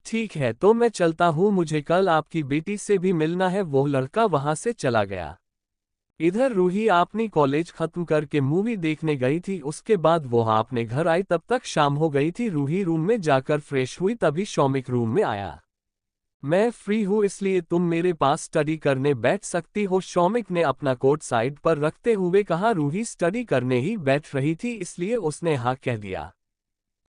ठीक है, तो मैं चलता हूँ, मुझे कल आपकी बेटी से भी मिलना है। वो लड़का वहां से चला गया। इधर रूही अपनी कॉलेज खत्म करके मूवी देखने गई थी, उसके बाद वो अपने घर आई, तब तक शाम हो गई थी। रूही रूम में जाकर फ्रेश हुई, तभी शौमिक रूम में आया। मैं फ्री हूँ, इसलिए तुम मेरे पास स्टडी करने बैठ सकती हो, शौमिक ने अपना कोट साइड पर रखते हुए कहा। रूही स्टडी करने ही बैठ रही थी, इसलिए उसने हाँ कह दिया।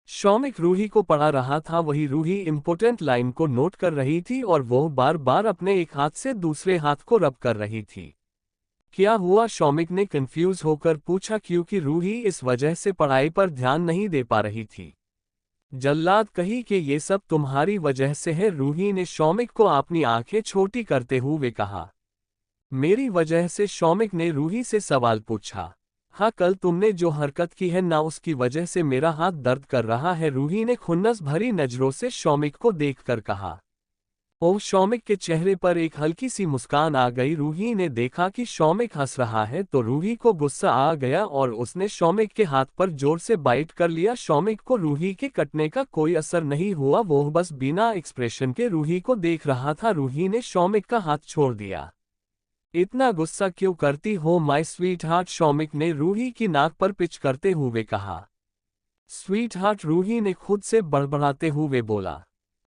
शौमिक रूही को पढ़ा रहा था, वही रूही इंपॉर्टेंट लाइन को नोट कर रही थी और वो बार बार अपने एक हाथ से दूसरे हाथ को रब कर रही थी। क्या हुआ? शौमिक ने कंफ्यूज होकर पूछा, क्योंकि रूही इस वजह से पढ़ाई पर ध्यान नहीं दे पा रही थी। जल्लाद कही कि ये सब तुम्हारी वजह से है। रूही ने शौमिक को अपनी आंखें छोटी करते हुए कहा। मेरी वजह से? शौमिक ने रूही से सवाल पूछा। हाँ, कल तुमने जो हरकत की है ना, उसकी वजह से मेरा हाथ दर्द कर रहा है। रूही ने खुन्नस भरी नजरों से शौमिक को देखकर कहा। ओह! शौमिक के चेहरे पर एक हल्की सी मुस्कान आ गई। रूही ने देखा कि शौमिक हंस रहा है तो रूही को गुस्सा आ गया और उसने शौमिक के हाथ पर जोर से बाइट कर लिया। शौमिक को रूही के कटने का कोई असर नहीं हुआ, वो बस बिना एक्सप्रेशन के रूही को देख रहा था। रूही ने शौमिक का हाथ छोड़ दिया। इतना गुस्सा क्यों करती हो माय स्वीट हार्ट? शौमिक ने रूही की नाक पर पिच करते हुए कहा। Sweet heart? रूही ने खुद से बड़बड़ाते हुए बोला।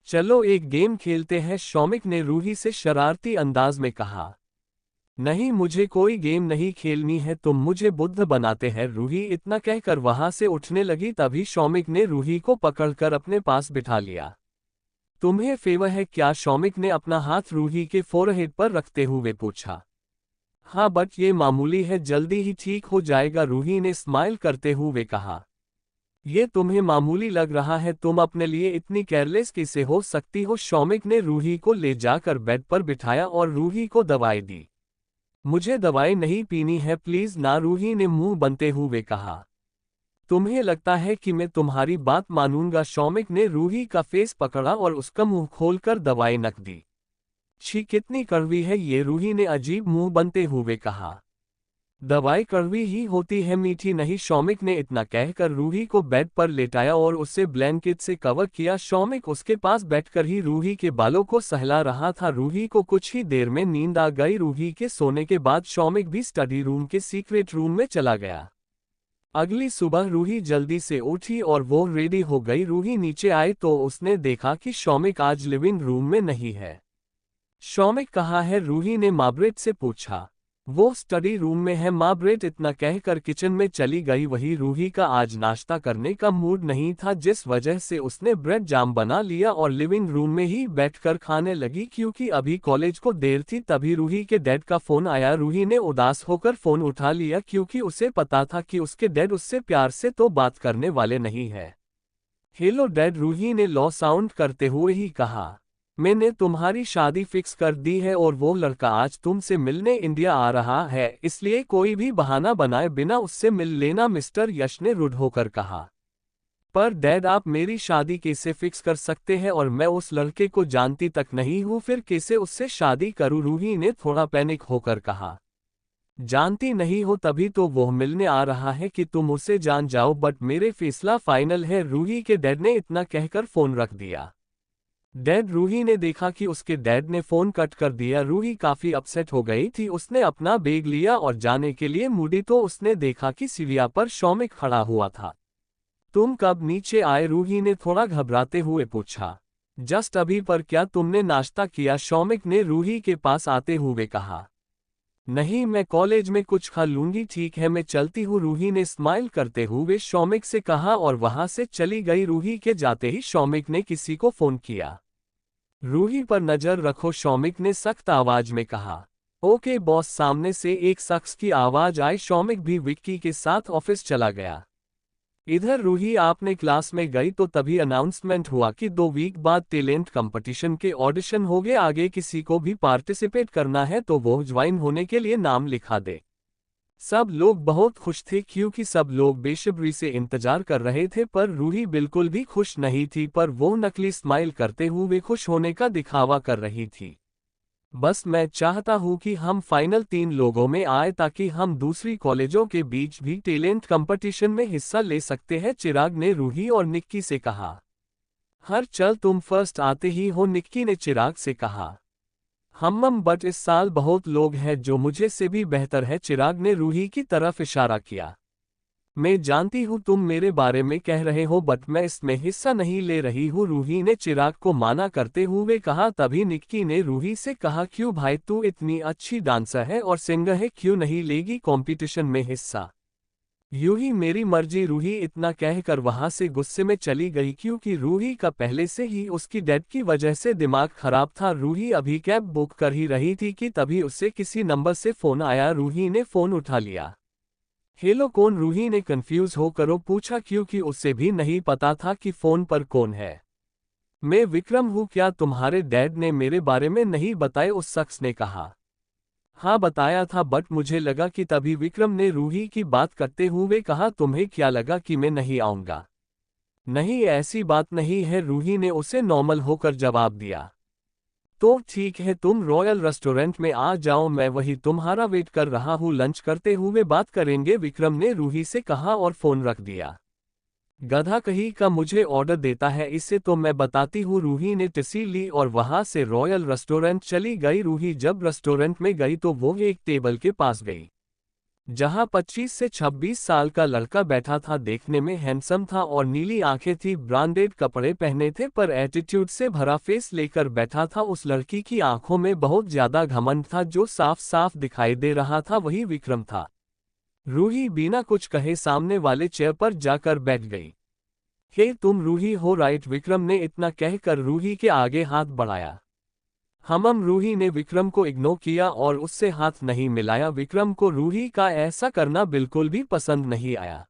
चलो एक गेम खेलते हैं, शौमिक ने रूही से शरारती अंदाज में कहा। नहीं, मुझे कोई गेम नहीं खेलनी है, तुम मुझे बुद्ध बनाते हैं। रूही इतना कहकर वहां से उठने लगी, तभी शौमिक ने रूही को पकड़कर अपने पास बिठा लिया। तुम्हें फेवर है क्या? शौमिक ने अपना हाथ रूही के फोरहेड पर रखते हुए पूछा। हाँ, बट ये मामूली है, जल्दी ही ठीक हो जाएगा, रूही ने स्माइल करते हुए कहा। ये तुम्हें मामूली लग रहा है? तुम अपने लिए इतनी केयरलेस कैसे हो सकती हो? शौमिक ने रूही को ले जाकर बेड पर बिठाया और रूही को दवाई दी। मुझे दवाई नहीं पीनी है प्लीज ना, रूही ने मुंह बनते हुए कहा। तुम्हें लगता है कि मैं तुम्हारी बात मानूंगा? शौमिक ने रूही का फेस पकड़ा और उसका मुंह खोलकर दवाई नक दी। छी, कितनी कड़वी है ये, रूही ने अजीब मुंह बनते हुए कहा। दवाई कड़वी ही होती है, मीठी नहीं। शौमिक ने इतना कहकर रूही को बेड पर लेटाया और उसे ब्लैंकेट से कवर किया। शौमिक उसके पास बैठकर ही रूही के बालों को सहला रहा था। रूही को कुछ ही देर में नींद आ गई। रूही के सोने के बाद शौमिक भी स्टडी रूम के सीक्रेट रूम में चला गया। अगली सुबह रूही जल्दी से उठी और वो रेडी हो गई। रूही नीचे आई तो उसने देखा कि शौमिक आज लिविंग रूम में नहीं है। शौमिक कहाँ है? रूही ने मार्गरेट से पूछा। वो स्टडी रूम में है, मार्गरेट इतना कहकर किचन में चली गई। वही रूही का आज नाश्ता करने का मूड नहीं था, जिस वजह से उसने ब्रेड जाम बना लिया और लिविंग रूम में ही बैठकर खाने लगी। क्योंकि अभी कॉलेज को देर थी, तभी रूही के डैड का फोन आया। रूही ने उदास होकर फोन उठा लिया क्योंकि उसे पता था कि उसके डैड उससे प्यार से तो बात करने वाले नहीं है। हेलो डैड, रूही ने लो साउंड करते हुए ही कहा। मैंने तुम्हारी शादी फिक्स कर दी है और वो लड़का आज तुमसे मिलने इंडिया आ रहा है, इसलिए कोई भी बहाना बनाए बिना उससे मिल लेना, मिस्टर यश ने रुड होकर कहा। पर डैड, आप मेरी शादी कैसे फिक्स कर सकते हैं और मैं उस लड़के को जानती तक नहीं हूं, फिर कैसे उससे शादी करूं? रूही ने थोड़ा पैनिक होकर कहा। जानती नहीं हो तभी तो वो मिलने आ रहा है कि तुम उसे जान जाओ, बट मेरे फैसला फाइनल है, रूही के डैड ने इतना कहकर फोन रख दिया। डैड, रूही ने देखा कि उसके डैड ने फोन कट कर दिया। रूही काफी अपसेट हो गई थी। उसने अपना बैग लिया और जाने के लिए मुड़ी तो उसने देखा कि सीढ़ियां पर शौमिक खड़ा हुआ था। तुम कब नीचे आए? रूही ने थोड़ा घबराते हुए पूछा। जस्ट अभी। पर क्या तुमने नाश्ता किया? शौमिक ने रूही के पास आते हुए कहा। नहीं, मैं कॉलेज में कुछ खा लूंगी, ठीक है मैं चलती हूँ, रूही ने स्माइल करते हुए शौमिक से कहा और वहां से चली गई। रूही के जाते ही शौमिक ने किसी को फोन किया। रूही पर नजर रखो, शौमिक ने सख्त आवाज में कहा। ओके बॉस, सामने से एक शख्स की आवाज आई। शौमिक भी विक्की के साथ ऑफिस चला गया। इधर रूही आपने क्लास में गई तो तभी अनाउंसमेंट हुआ कि 2 वीक बाद टैलेंट कंपटीशन के ऑडिशन हो गए। आगे किसी को भी पार्टिसिपेट करना है तो वो ज्वाइन होने के लिए नाम लिखा दे। सब लोग बहुत खुश थे क्योंकि सब लोग बेसब्री से इंतजार कर रहे थे, पर रूही बिल्कुल भी खुश नहीं थी, पर वो नकली स्माइल करते हुए खुश होने का दिखावा कर रही थी। बस मैं चाहता हूं कि हम फाइनल 3 लोगों में आए ताकि हम दूसरी कॉलेजों के बीच भी टैलेंट कंपटीशन में हिस्सा ले सकते हैं, चिराग ने रूही और निक्की से कहा। हर चल तुम फर्स्ट आते ही हो, निक्की ने चिराग से कहा। बट इस साल बहुत लोग हैं जो मुझे से भी बेहतर है, चिराग ने रूही की तरफ इशारा किया। मैं जानती हूँ तुम मेरे बारे में कह रहे हो, बट मैं इसमें हिस्सा नहीं ले रही हूँ, रूही ने चिराग को माना करते हुए कहा। तभी निक्की ने रूही से कहा, क्यों भाई, तू इतनी अच्छी डांसर है और सिंगर है, क्यों नहीं लेगी कंपटीशन में हिस्सा? यूं ही मेरी मर्जी, रूही इतना कहकर वहां से गुस्से में चली गई क्योंकि रूही का पहले से ही उसकी डेथ की वजह से दिमाग खराब था। रूही अभी कैब बुक कर ही रही थी कि तभी उससे किसी नंबर से फोन आया। रूही ने फोन उठा लिया। हेलो कौन, रूही ने कंफ्यूज होकर पूछा क्योंकि उसे भी नहीं पता था कि फोन पर कौन है। मैं विक्रम हूँ, क्या तुम्हारे डैड ने मेरे बारे में नहीं बताया, उस शख्स ने कहा। हाँ बताया था, बट मुझे लगा कि तभी विक्रम ने रूही की बात करते हुए कहा, तुम्हें क्या लगा कि मैं नहीं आऊंगा? नहीं ऐसी बात नहीं है, रूही ने उसे नॉर्मल होकर जवाब दिया। तो ठीक है, तुम रॉयल रेस्टोरेंट में आ जाओ, मैं वही तुम्हारा वेट कर रहा हूँ, लंच करते हुए बात करेंगे, विक्रम ने रूही से कहा और फोन रख दिया। गधा कहीं का मुझे ऑर्डर देता है, इसे तो मैं बताती हूँ, रूही ने टैक्सी ली और वहां से रॉयल रेस्टोरेंट चली गई। रूही जब रेस्टोरेंट में गई तो वो एक टेबल के पास गई जहां 25 से 26 साल का लड़का बैठा था। देखने में हैंडसम था और नीली आंखें थी, ब्रांडेड कपड़े पहने थे, पर एटीट्यूड से भरा फेस लेकर बैठा था। उस लड़की की आंखों में बहुत ज्यादा घमंड था जो साफ साफ दिखाई दे रहा था, वही विक्रम था। रूही बिना कुछ कहे सामने वाले चेयर पर जाकर बैठ गई। हे तुम रूही हो राइट, विक्रम ने इतना कहकर रूही के आगे हाथ बढ़ाया। रूही ने विक्रम को इग्नोर किया और उससे हाथ नहीं मिलाया। विक्रम को रूही का ऐसा करना बिल्कुल भी पसंद नहीं आया।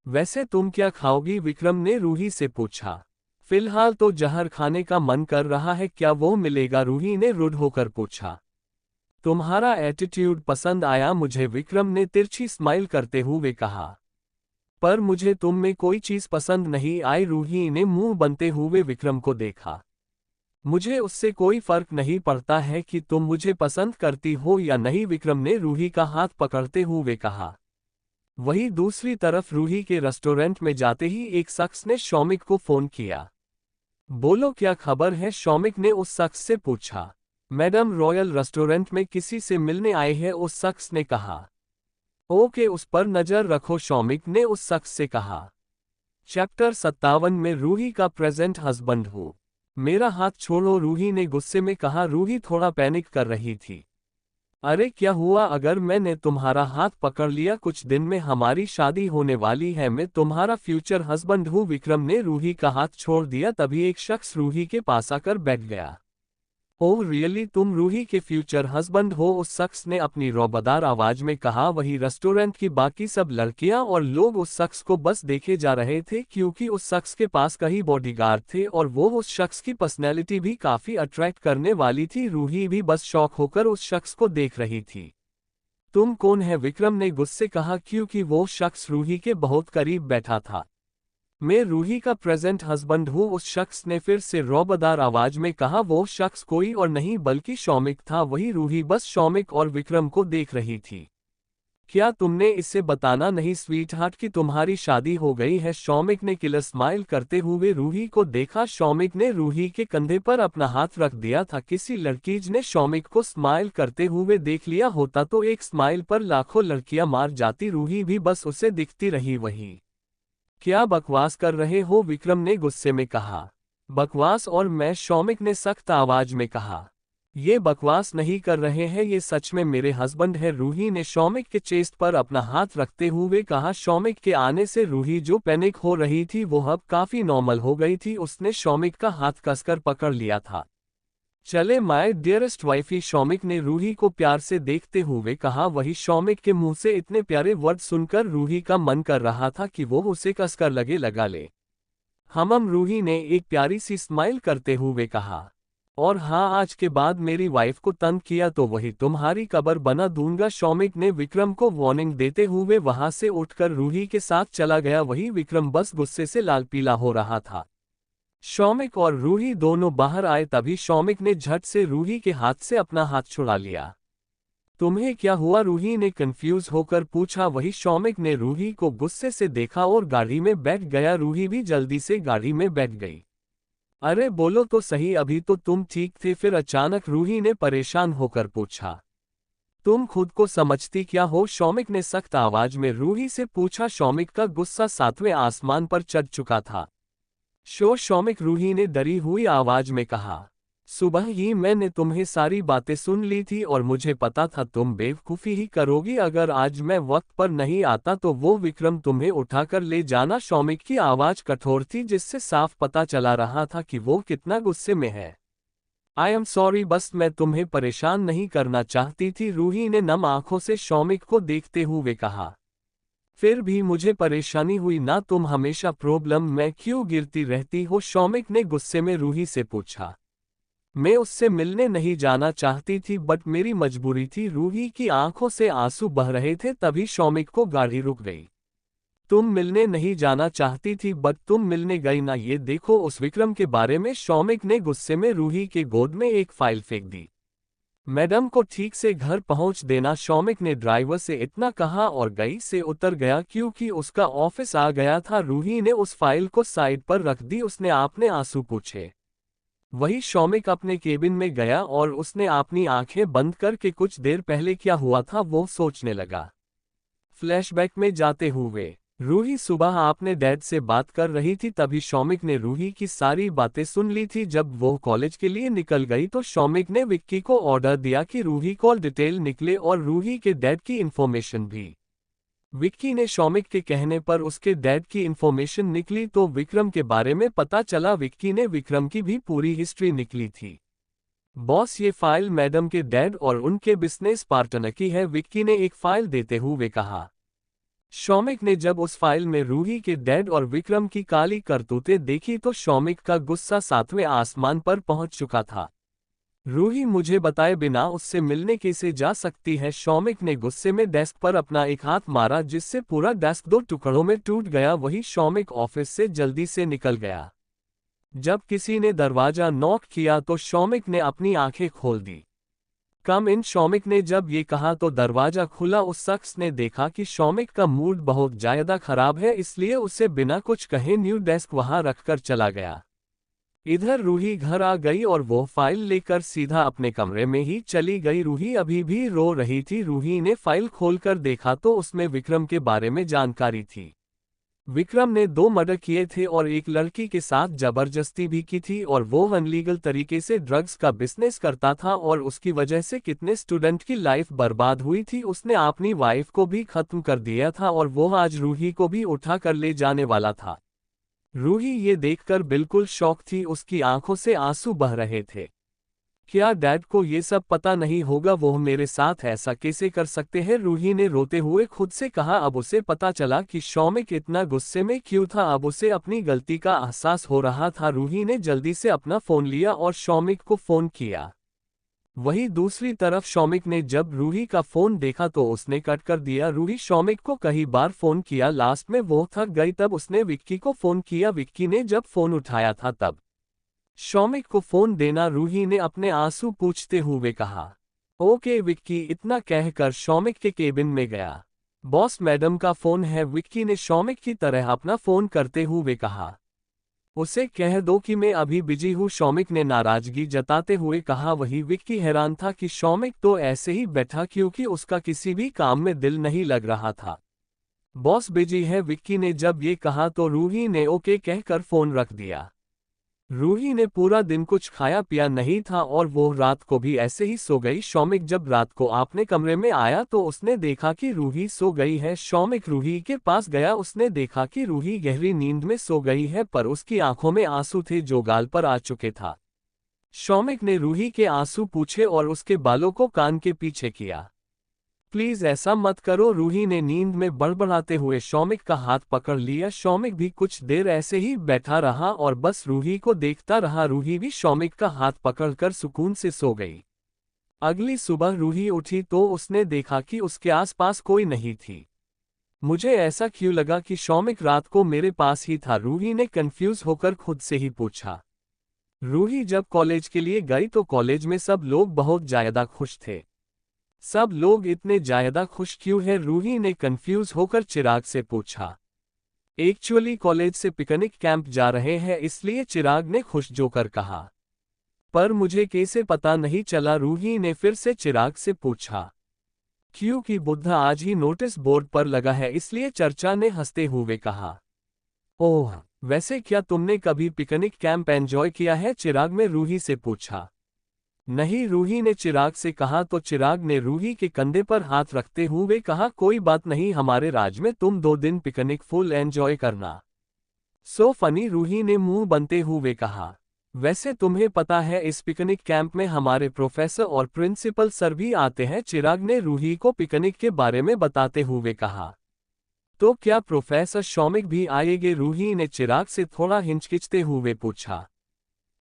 वैसे तुम क्या खाओगी, विक्रम ने रूही से पूछा। फिलहाल तो जहर खाने का मन कर रहा है, क्या वो मिलेगा, रूही ने रुड होकर पूछा। तुम्हारा एटीट्यूड पसंद आया मुझे, विक्रम ने तिरछी स्माइल करते हुए कहा। पर मुझे तुम में कोई चीज पसंद नहीं आई, रूही ने मुंह बनते हुए विक्रम को देखा। मुझे उससे कोई फर्क नहीं पड़ता है कि तुम मुझे पसंद करती हो या नहीं, विक्रम ने रूही का हाथ पकड़ते हुए कहा। वहीं दूसरी तरफ रूही के रेस्टोरेंट में जाते ही एक शख्स ने शौमिक को फोन किया। बोलो क्या खबर है, शौमिक ने उस शख्स से पूछा। मैडम रॉयल रेस्टोरेंट में किसी से मिलने आए हैं, उस शख्स ने कहा। ओके उस पर नजर रखो, शौमिक ने उस शख्स से कहा। चैप्टर 57 में रूही का प्रेजेंट हस्बैंड हूँ। मेरा हाथ छोड़ो, रूही ने गुस्से में कहा। रूही थोड़ा पैनिक कर रही थी। अरे क्या हुआ, अगर मैंने तुम्हारा हाथ पकड़ लिया, कुछ दिन में हमारी शादी होने वाली है, मैं तुम्हारा फ्यूचर हस्बैंड हूँ, विक्रम ने रूही का हाथ छोड़ दिया। तभी एक शख्स रूही के पास आकर बैठ गया। ओह रियली, तुम रूही के फ्यूचर हस्बैंड हो, उस शख्स ने अपनी रौबदार आवाज में कहा। वही रेस्टोरेंट की बाकी सब लड़कियां और लोग उस शख्स को बस देखे जा रहे थे क्योंकि उस शख्स के पास कई बॉडीगार्ड थे और वो उस शख्स की पर्सनैलिटी भी काफी अट्रैक्ट करने वाली थी। रूही भी बस शौक होकर उस शख्स को देख रही थी। तुम कौन है, विक्रम ने गुस्से कहा क्योंकि वो शख्स रूही के बहुत करीब बैठा था। मैं रूही का प्रेजेंट हस्बैंड हूँ, उस शख्स ने फिर से रौबदार आवाज में कहा। वो शख्स कोई और नहीं बल्कि शौमिक था। वही रूही बस शौमिक और विक्रम को देख रही थी। क्या तुमने इससे बताना नहीं स्वीट हार्ट कि तुम्हारी शादी हो गई है, शौमिक ने किलर स्माइल करते हुए रूही को देखा। शौमिक ने रूही के कंधे पर अपना हाथ रख दिया था। किसी लड़कीज ने शौमिक को स्माइल करते हुए देख लिया होता तो एक स्माइल पर लाखों लड़कियां मार जाती। रूही भी बस उसे दिखती रही। वही क्या बकवास कर रहे हो, विक्रम ने गुस्से में कहा। बकवास और मैं, शौमिक ने सख्त आवाज में कहा। ये बकवास नहीं कर रहे हैं, ये सच में मेरे हस्बैंड है, रूही ने शौमिक के चेस्ट पर अपना हाथ रखते हुए कहा। शौमिक के आने से रूही जो पैनिक हो रही थी वो अब काफी नॉर्मल हो गई थी। उसने शौमिक का हाथ कसकर पकड़ लिया था। चले माय डियरेस्ट वाइफी, शौमिक ने रूही को प्यार से देखते हुए कहा। वही शौमिक के मुंह से इतने प्यारे वर्ड सुनकर रूही का मन कर रहा था कि वो उसे कसकर लगा ले। रूही ने एक प्यारी सी स्माइल करते हुए कहा। और हाँ, आज के बाद मेरी वाइफ को तंग किया तो वही तुम्हारी कब्र बना दूंगा, शौमिक ने विक्रम को वार्निंग देते हुए वहां से उठकर रूही के साथ चला गया। वही विक्रम बस गुस्से से लाल पीला हो रहा था। शौमिक और रूही दोनों बाहर आए तभी शौमिक ने झट से रूही के हाथ से अपना हाथ छुड़ा लिया। तुम्हें क्या हुआ, रूही ने कंफ्यूज होकर पूछा। वही शौमिक ने रूही को गुस्से से देखा और गाड़ी में बैठ गया। रूही भी जल्दी से गाड़ी में बैठ गई। अरे बोलो तो सही, अभी तो तुम ठीक थे, फिर अचानक, रूही ने परेशान होकर पूछा। तुम खुद को समझती क्या हो, शौमिक ने सख्त आवाज में रूही से पूछा। शौमिक का गुस्सा सातवें आसमान पर चढ़ चुका था। शौमिक, रूही ने डरी हुई आवाज में कहा। सुबह ही मैंने तुम्हें सारी बातें सुन ली थी और मुझे पता था तुम बेवकूफ़ी ही करोगी। अगर आज मैं वक्त पर नहीं आता तो वो विक्रम तुम्हें उठाकर ले जाना। शौमिक की आवाज कठोर थी जिससे साफ पता चला रहा था कि वो कितना गुस्से में है। आई एम सॉरी, बस मैं तुम्हें परेशान नहीं करना चाहती थी, रूही ने नम आंखों से शौमिक को देखते हुए कहा। फिर भी मुझे परेशानी हुई ना, तुम हमेशा प्रॉब्लम में क्यों गिरती रहती हो? शौमिक ने गुस्से में रूही से पूछा। मैं उससे मिलने नहीं जाना चाहती थी, बट मेरी मजबूरी थी। रूही की आंखों से आंसू बह रहे थे, तभी शौमिक को गाड़ी रुक गई। तुम मिलने नहीं जाना चाहती थी, बट तुम मिलने गई ना। ये देखो उस विक्रम के बारे में। शौमिक ने गुस्से में रूही के गोद में एक फाइल फेंक दी। मैडम को ठीक से घर पहुंच देना, शौमिक ने ड्राइवर से इतना कहा और गाड़ी से उतर गया क्योंकि उसका ऑफिस आ गया था। रूही ने उस फाइल को साइड पर रख दी। उसने आपने आंसू पूछे। वही शौमिक अपने केबिन में गया और उसने अपनी आंखें बंद करके कुछ देर पहले क्या हुआ था वो सोचने लगा। फ्लैशबैक में जाते हुए रूही सुबह आपने डैड से बात कर रही थी, तभी शौमिक ने रूही की सारी बातें सुन ली थी। जब वो कॉलेज के लिए निकल गई तो शौमिक ने विक्की को ऑर्डर दिया कि रूही कॉल डिटेल निकले और रूही के डैड की इन्फॉर्मेशन भी। विक्की ने शौमिक के कहने पर उसके डैड की इन्फॉर्मेशन निकली तो विक्रम के बारे में पता चला। विक्की ने विक्रम की भी पूरी हिस्ट्री निकली थी। बॉस, ये फाइल मैडम के डैड और उनके बिजनेस पार्टनर की है, विक्की ने एक फाइल देते हुए कहा। शौमिक ने जब उस फाइल में रूही के डैड और विक्रम की काली करतूतें देखी तो शौमिक का गुस्सा सातवें आसमान पर पहुंच चुका था। रूही मुझे बताए बिना उससे मिलने कैसे जा सकती है? शौमिक ने गुस्से में डेस्क पर अपना एक हाथ मारा, जिससे पूरा डेस्क दो टुकड़ों में टूट गया। वही शौमिक ऑफिस से जल्दी से निकल गया। जब किसी ने दरवाजा नॉक किया तो शौमिक ने अपनी आंखें खोल दी। कम इन। शौमिक ने जब ये कहा तो दरवाजा खुला। उस शख्स ने देखा कि शौमिक का मूड बहुत ज्यादा खराब है, इसलिए उसे बिना कुछ कहे न्यू डेस्क वहां रखकर चला गया। इधर रूही घर आ गई और वो फाइल लेकर सीधा अपने कमरे में ही चली गई। रूही अभी भी रो रही थी। रूही ने फाइल खोलकर देखा तो उसमें विक्रम के बारे में जानकारी थी। विक्रम ने 2 मर्डर किए थे और एक लड़की के साथ जबरदस्ती भी की थी, और वो अनलीगल तरीके से ड्रग्स का बिजनेस करता था और उसकी वजह से कितने स्टूडेंट की लाइफ बर्बाद हुई थी। उसने अपनी वाइफ को भी खत्म कर दिया था और वो आज रूही को भी उठा कर ले जाने वाला था। रूही ये देखकर बिल्कुल शॉक थी। उसकी आंखों से आंसू बह रहे थे। क्या डैड को ये सब पता नहीं होगा? वो मेरे साथ ऐसा कैसे कर सकते हैं? रूही ने रोते हुए खुद से कहा। अब उसे पता चला कि शौमिक इतना गुस्से में क्यों था। अब उसे अपनी गलती का एहसास हो रहा था। रूही ने जल्दी से अपना फोन लिया और शौमिक को फोन किया। वहीं दूसरी तरफ शौमिक ने जब रूही का फोन देखा तो उसने कट कर दिया। रूही शौमिक को कई बार फोन किया, लास्ट में वो थक गई, तब उसने विक्की को फोन किया। विक्की ने जब फोन उठाया था तब शौमिक को फोन देना, रूही ने अपने आंसू पूछते हुए कहा। ओके विक्की, इतना कहकर शौमिक के केबिन में गया। बॉस, मैडम का फोन है, विक्की ने शौमिक की तरह अपना फोन करते हुए कहा। उसे कह दो कि मैं अभी बिजी हूँ, शौमिक ने नाराजगी जताते हुए कहा। वही विक्की हैरान था कि शौमिक तो ऐसे ही बैठा क्योंकि उसका किसी भी काम में दिल नहीं लग रहा था। बॉस बिजी है, विक्की ने जब ये कहा तो रूही ने ओके कहकर फोन रख दिया। रूही ने पूरा दिन कुछ खाया पिया नहीं था और वो रात को भी ऐसे ही सो गई। शौमिक जब रात को अपने कमरे में आया तो उसने देखा कि रूही सो गई है। शौमिक रूही के पास गया। उसने देखा कि रूही गहरी नींद में सो गई है, पर उसकी आंखों में आंसू थे जो गाल पर आ चुके था। शौमिक ने रूही के आंसू पूछे और उसके बालों को कान के पीछे किया। प्लीज ऐसा मत करो, रूही ने नींद में बड़बड़ाते हुए शौमिक का हाथ पकड़ लिया। शौमिक भी कुछ देर ऐसे ही बैठा रहा और बस रूही को देखता रहा। रूही भी शौमिक का हाथ पकड़कर सुकून से सो गई। अगली सुबह रूही उठी तो उसने देखा कि उसके आसपास कोई नहीं थी। मुझे ऐसा क्यों लगा कि शौमिक रात को मेरे पास ही था? रूही ने कंफ्यूज होकर खुद से ही पूछा। रूही जब कॉलेज के लिए गई तो कॉलेज में सब लोग बहुत ज्यादा खुश थे। सब लोग इतने ज्यादा खुश क्यों हैं? रूही ने कंफ्यूज होकर चिराग से पूछा। एक्चुअली कॉलेज से पिकनिक कैंप जा रहे हैं, इसलिए, चिराग ने खुश जोकर कहा। पर मुझे कैसे पता नहीं चला? रूही ने फिर से चिराग से पूछा। क्योंकि बुद्ध आज ही नोटिस बोर्ड पर लगा है, इसलिए, चर्चा ने हंसते हुए कहा। ओह, वैसे क्या तुमने कभी पिकनिक कैंप एंजॉय किया है? चिराग ने रूही से पूछा। नहीं, रूही ने चिराग से कहा। तो चिराग ने रूही के कंधे पर हाथ रखते हुए कहा, कोई बात नहीं, हमारे राज में तुम 2 दिन पिकनिक फुल एंजॉय करना। सो फनी, रूही ने मुंह बनते हुए कहा। वैसे तुम्हें पता है इस पिकनिक कैंप में हमारे प्रोफेसर और प्रिंसिपल सर भी आते हैं? चिराग ने रूही को पिकनिक के बारे में बताते हुए कहा। तो क्या प्रोफेसर शौमिक भी आएंगे? रूही ने चिराग से थोड़ा हिचकिचाते हुए पूछा।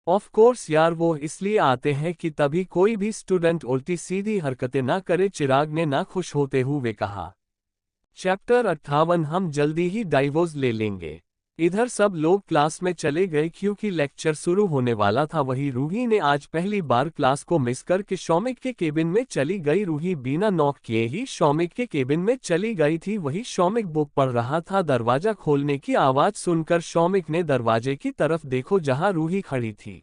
ऑफ कोर्स यार, वो इसलिए आते हैं कि तभी कोई भी स्टूडेंट उल्टी सीधी हरकतें ना करे, चिराग ने नाखुश होते हुए कहा। चैप्टर 58 हम जल्दी ही डाइवोर्स ले लेंगे। इधर सब लोग क्लास में चले गए क्योंकि लेक्चर शुरू होने वाला था। वही रूही ने आज पहली बार क्लास को मिस करके शौमिक के केबिन में चली गई। रूही बिना नॉक किए ही शौमिक के केबिन में चली गई थी। वही शौमिक बुक पढ़ रहा था। दरवाजा खोलने की आवाज सुनकर शौमिक ने दरवाजे की तरफ देखो जहां रूही खड़ी थी।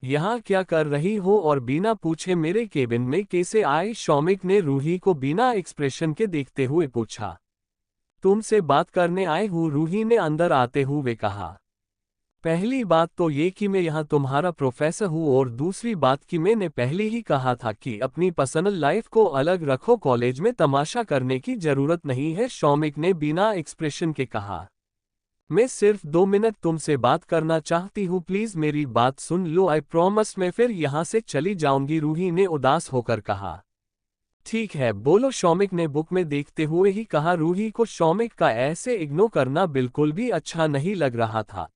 यहाँ क्या कर रही हो और बिना पूछे मेरे केबिन में कैसे आई? शौमिक ने रूही को बिना एक्सप्रेशन के देखते हुए पूछा। तुमसे बात करने आए हूँ, रूही ने अंदर आते हुए कहा। पहली बात तो ये कि मैं यहाँ तुम्हारा प्रोफेसर हूँ और दूसरी बात कि मैंने पहले ही कहा था कि अपनी पर्सनल लाइफ को अलग रखो, कॉलेज में तमाशा करने की जरूरत नहीं है, शौमिक ने बिना एक्सप्रेशन के कहा। मैं सिर्फ 2 मिनट तुमसे बात करना चाहती हूँ, प्लीज मेरी बात सुन लो, आई प्रॉमिस मैं फिर यहाँ से चली जाऊंगी, रूही ने उदास होकर कहा। ठीक है बोलो, शौमिक ने बुक में देखते हुए ही कहा। रूही को शौमिक का ऐसे इग्नोर करना बिल्कुल भी अच्छा नहीं लग रहा था।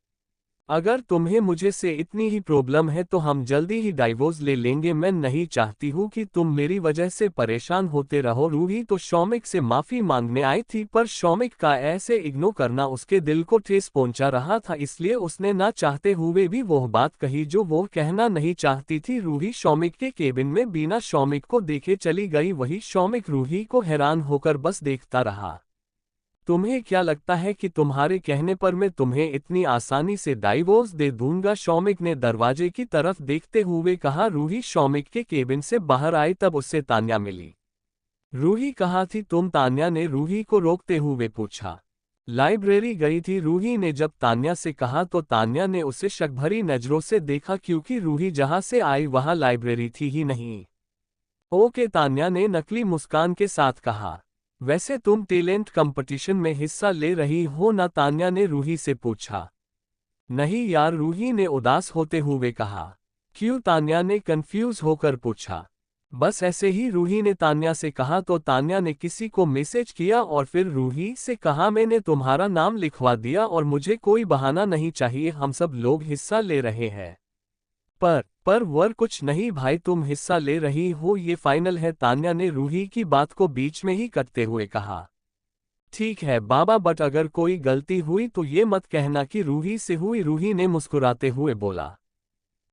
अगर तुम्हें मुझे से इतनी ही प्रॉब्लम है तो हम जल्दी ही डाइवोर्स ले लेंगे, मैं नहीं चाहती हूँ कि तुम मेरी वजह से परेशान होते रहो। रूही तो शौमिक से माफी मांगने आई थी पर शौमिक का ऐसे इग्नोर करना उसके दिल को ठेस पहुंचा रहा था, इसलिए उसने ना चाहते हुए भी वो बात कही जो वो कहना नहीं चाहती थी। रूही शौमिक के केबिन में बिना शौमिक को देखे चली गई। वही शौमिक रूही को हैरान होकर बस देखता रहा। तुम्हें क्या लगता है कि तुम्हारे कहने पर मैं तुम्हें इतनी आसानी से डाइवोर्स दे दूंगा? शौमिक ने दरवाजे की तरफ देखते हुए कहा। रूही शौमिक के केबिन से बाहर आई तब उससे तान्या मिली। रूही कहाँ थी तुम? तान्या ने रूही को रोकते हुए पूछा। लाइब्रेरी गई थी, रूही ने जब तान्या से कहा तो तान्या ने उसे शक भरी नजरों से देखा क्योंकि रूही जहां से आई वहां लाइब्रेरी थी ही नहीं। ओके, तान्या ने नकली मुस्कान के साथ कहा। वैसे तुम टैलेंट कंपटीशन में हिस्सा ले रही हो ना? तान्या ने रूही से पूछा। नहीं यार, रूही ने उदास होते हुए कहा। क्यों? तान्या ने कंफ्यूज होकर पूछा। बस ऐसे ही, रूही ने तान्या से कहा। तो तान्या ने किसी को मैसेज किया और फिर रूही से कहा मैंने तुम्हारा नाम लिखवा दिया और मुझे कोई बहाना नहीं चाहिए, हम सब लोग हिस्सा ले रहे हैं। पर वर कुछ नहीं भाई, तुम हिस्सा ले रही हो ये फाइनल है, तान्या ने रूही की बात को बीच में ही कटते हुए कहा। ठीक है बाबा, बट अगर कोई गलती हुई तो ये मत कहना कि रूही से हुई, रूही ने मुस्कुराते हुए बोला।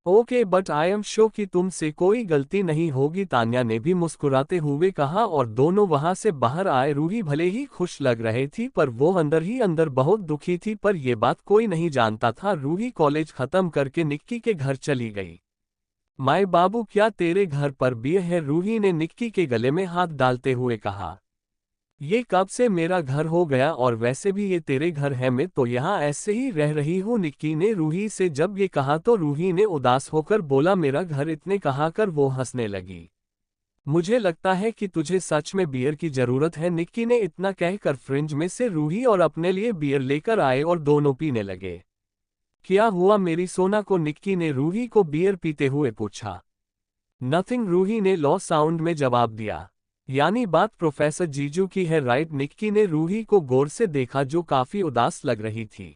Okay, but I am sure कि तुमसे कोई गलती नहीं होगी, तान्या ने भी मुस्कुराते हुए कहा और दोनों वहां से बाहर आए। रूही भले ही खुश लग रही थी पर वो अंदर ही अंदर बहुत दुखी थी, पर यह बात कोई नहीं जानता था। रूही कॉलेज खत्म करके निक्की के घर चली गई। माए बाबू, क्या तेरे घर पर बियर है? रूही ने निक्की के गले में हाथ डालते हुए कहा। ये कब से मेरा घर हो गया और वैसे भी ये तेरे घर है, मैं तो यहाँ ऐसे ही रह रही हूँ, निक्की ने रूही से जब ये कहा तो रूही ने उदास होकर बोला मेरा घर, इतने कहाकर वो हंसने लगी। मुझे लगता है कि तुझे सच में बियर की जरूरत है, निक्की ने इतना कहकर फ्रिज में से रूही और अपने लिए बियर लेकर आए और दोनों पीने लगे। क्या हुआ मेरी सोना को? निक्की ने रूही को बियर पीते हुए पूछा। नथिंग, रूही ने लो साउंड में जवाब दिया। यानी बात प्रोफेसर जीजू की है राइट? निक्की ने रूही को गौर से देखा जो काफी उदास लग रही थी।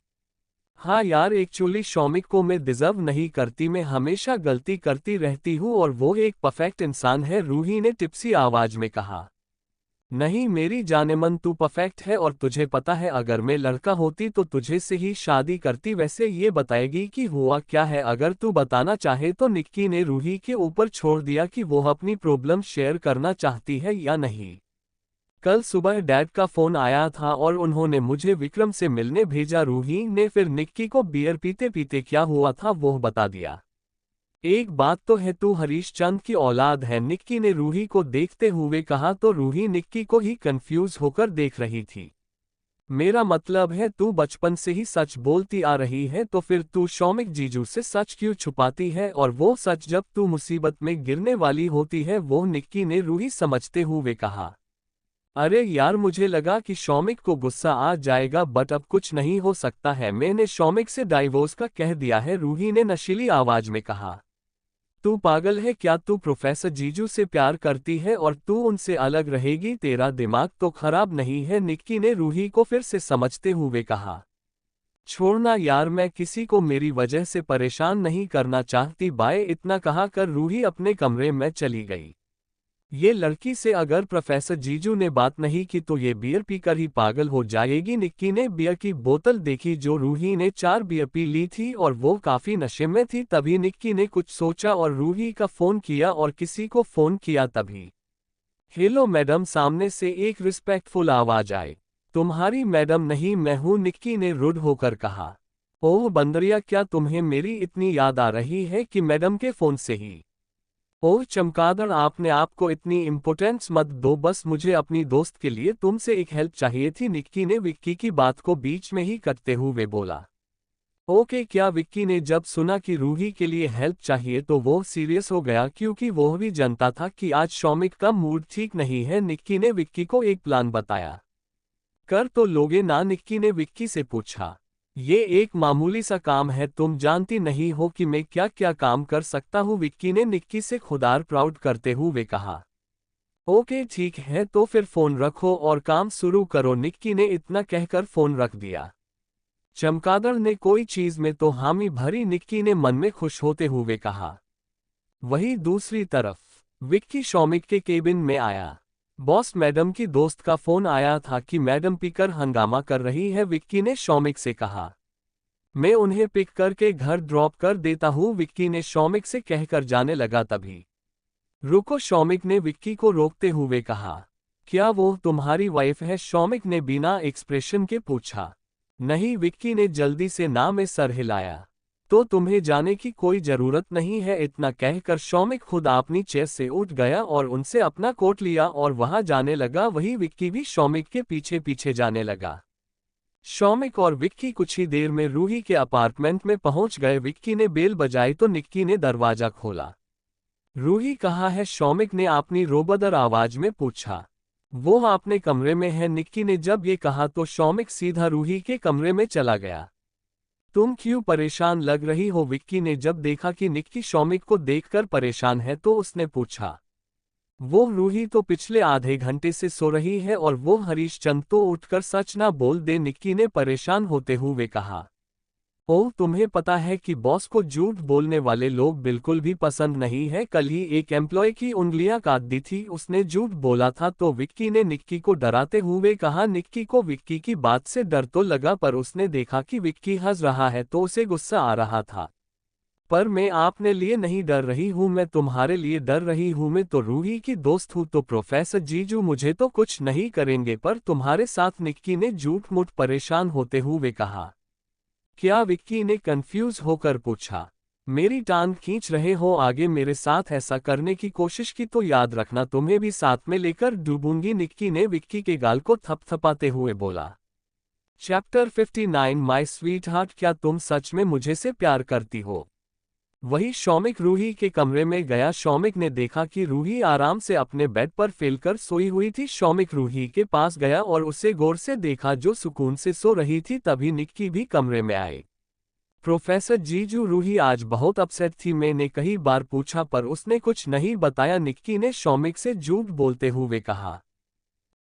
हाँ यार, एक्चुअली शौमिक को मैं डिजर्व नहीं करती, मैं हमेशा गलती करती रहती हूँ और वो एक परफेक्ट इंसान है, रूही ने टिप्सी आवाज में कहा। नहीं मेरी जानेमन, तू परफेक्ट है और तुझे पता है अगर मैं लड़का होती तो तुझे से ही शादी करती। वैसे ये बताएगी कि हुआ क्या है? अगर तू बताना चाहे तो निक्की ने रूही के ऊपर छोड़ दिया कि वो अपनी प्रॉब्लम शेयर करना चाहती है या नहीं। कल सुबह डैड का फोन आया था और उन्होंने मुझे विक्रम से मिलने भेजा, रूही ने फिर निक्की को बियर पीते पीते क्या हुआ था वो बता दिया। एक बात तो है, तू हरीश चंद की औलाद है, निक्की ने रूही को देखते हुए कहा तो रूही निक्की को ही कंफ्यूज होकर देख रही थी। मेरा मतलब है तू बचपन से ही सच बोलती आ रही है तो फिर तू शौमिक जीजू से सच क्यों छुपाती है, और वो सच जब तू मुसीबत में गिरने वाली होती है वो, निक्की ने रूही समझते हुए कहा। अरे यार, मुझे लगा कि शौमिक को गुस्सा आ जाएगा बट अब कुछ नहीं हो सकता है, मैंने शौमिक से डाइवोर्स का कह दिया है, रूही ने नशीली आवाज में कहा। तू पागल है क्या? तू प्रोफेसर जीजू से प्यार करती है और तू उनसे अलग रहेगी? तेरा दिमाग तो खराब नहीं है? निक्की ने रूही को फिर से समझते हुए कहा। छोड़ना यार, मैं किसी को मेरी वजह से परेशान नहीं करना चाहती। बाय। इतना कहा कर रूही अपने कमरे में चली गई। ये लड़की से अगर प्रोफेसर जीजू ने बात नहीं की तो ये बियर पीकर ही पागल हो जाएगी। निक्की ने बियर की बोतल देखी जो रूही ने 4 बियर पी ली थी और वो काफी नशे में थी। तभी निक्की ने कुछ सोचा और रूही का फोन किया और किसी को फोन किया। तभी हेलो मैडम, सामने से एक रिस्पेक्टफुल आवाज आई। तुम्हारी मैडम नहीं, मैं हूं, निक्की ने रुड होकर कहा। ओह बंदरिया, क्या तुम्हें मेरी इतनी याद आ रही है कि मैडम के फोन से ही? ओह चमगादड़, आपने आपको इतनी इम्पोर्टेंस मत दो, बस मुझे अपनी दोस्त के लिए तुमसे एक हेल्प चाहिए थी। निक्की ने विक्की की बात को बीच में ही करते हुए बोला। ओके क्या? विक्की ने जब सुना कि रूही के लिए हेल्प चाहिए तो वो सीरियस हो गया क्योंकि वो भी जानता था कि आज शौमिक का मूड ठीक नहीं है। निक्की ने विक्की को एक प्लान बताया। कर तो लोगे ना? निक्की ने विक्की से पूछा। ये एक मामूली सा काम है, तुम जानती नहीं हो कि मैं क्या क्या काम कर सकता हूँ, विक्की ने निक्की से खुदार प्राउड करते हुए कहा। ओके ठीक है, तो फिर फोन रखो और काम शुरू करो। निक्की ने इतना कहकर फोन रख दिया। चमगादड़ ने कोई चीज में तो हामी भरी, निक्की ने मन में खुश होते हुए कहा। वहीं दूसरी तरफ विक्की शौमिक के केबिन में आया। बॉस, मैडम की दोस्त का फोन आया था कि मैडम पीकर हंगामा कर रही है, विक्की ने शौमिक से कहा। मैं उन्हें पिक करके घर ड्रॉप कर देता हूँ, विक्की ने शौमिक से कहकर जाने लगा। तभी रुको, शौमिक ने विक्की को रोकते हुए कहा। क्या वो तुम्हारी वाइफ है? शौमिक ने बिना एक्सप्रेशन के पूछा। नहीं, विक्की ने जल्दी से ना में सर हिलाया। तो तुम्हें जाने की कोई जरूरत नहीं है। इतना कहकर शौमिक खुद अपनी चेयर से उठ गया और उनसे अपना कोट लिया और वहां जाने लगा। वही विक्की भी शौमिक के पीछे पीछे जाने लगा। शौमिक और विक्की कुछ ही देर में रूही के अपार्टमेंट में पहुंच गए। विक्की ने बेल बजाई तो निक्की ने दरवाजा खोला। रूही कहाँ है? शौमिक ने अपनी रोबदार आवाज में पूछा। वो अपने कमरे में है, निक्की ने जब ये कहा तो शौमिक सीधा रूही के कमरे में चला गया। तुम क्यों परेशान लग रही हो? विक्की ने जब देखा कि निक्की शौमिक को देखकर परेशान है तो उसने पूछा। वो रूही तो पिछले आधे घंटे से सो रही है और वो हरीश चंद तो उठकर सच ना बोल दे, निक्की ने परेशान होते हुए कहा। ओह, तुम्हें पता है कि बॉस को झूठ बोलने वाले लोग बिल्कुल भी पसंद नहीं है। कल ही एक एम्प्लॉय की उंगलियां काट दी थी, उसने झूठ बोला था, तो विक्की ने निक्की को डराते हुए कहा। निक्की को विक्की की बात से डर तो लगा, पर उसने देखा कि विक्की हंस रहा है तो उसे गुस्सा आ रहा था। पर मैं आपने लिए नहीं डर रही हूँ, मैं तुम्हारे लिए डर रही हूँ। मैं तो रूही की दोस्त हूँ, तो प्रोफेसर जीजू मुझे तो कुछ नहीं करेंगे, पर तुम्हारे साथ, निक्की ने झूठ मूठ परेशान होते हुए कहा। क्या? विक्की ने कंफ्यूज होकर पूछा। मेरी टांग खींच रहे हो? आगे मेरे साथ ऐसा करने की कोशिश की तो याद रखना तुम्हें भी साथ में लेकर डूबूंगी, निक्की ने विक्की के गाल को थपथपाते हुए बोला। चैप्टर 59 माय स्वीट हार्ट, क्या तुम सच में मुझे से प्यार करती हो? वही शौमिक रूही के कमरे में गया। शौमिक ने देखा कि रूही आराम से अपने बेड पर फैलकर सोई हुई थी। शौमिक रूही के पास गया और उसे गौर से देखा जो सुकून से सो रही थी। तभी निक्की भी कमरे में आए। प्रोफेसर जीजू, रूही आज बहुत अपसेट थी, मैंने कई बार पूछा पर उसने कुछ नहीं बताया, निक्की ने शौमिक से झूठ बोलते हुए कहा।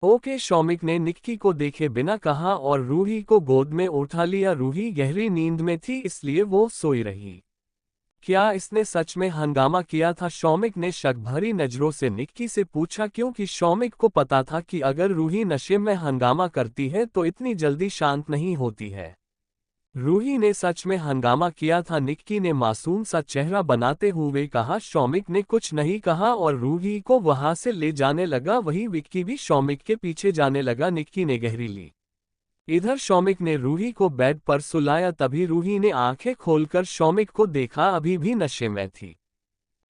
ओके, शौमिक ने निक्की को देखे बिना कहा और रूही को गोद में उठा लिया। रूही गहरी नींद में थी इसलिए वो सोई रही। क्या इसने सच में हंगामा किया था? शौमिक ने शक भरी नजरों से निक्की से पूछा, क्योंकि शौमिक को पता था कि अगर रूही नशे में हंगामा करती है तो इतनी जल्दी शांत नहीं होती है। रूही ने सच में हंगामा किया था, निक्की ने मासूम सा चेहरा बनाते हुए कहा। शौमिक ने कुछ नहीं कहा और रूही को वहां से ले जाने लगा। वही विक्की भी शौमिक के पीछे जाने लगा। निक्की ने गहरी ली। इधर शौमिक ने रूही को बेड पर सुलाया। तभी रूही ने आंखें खोलकर शौमिक को देखा, अभी भी नशे में थी।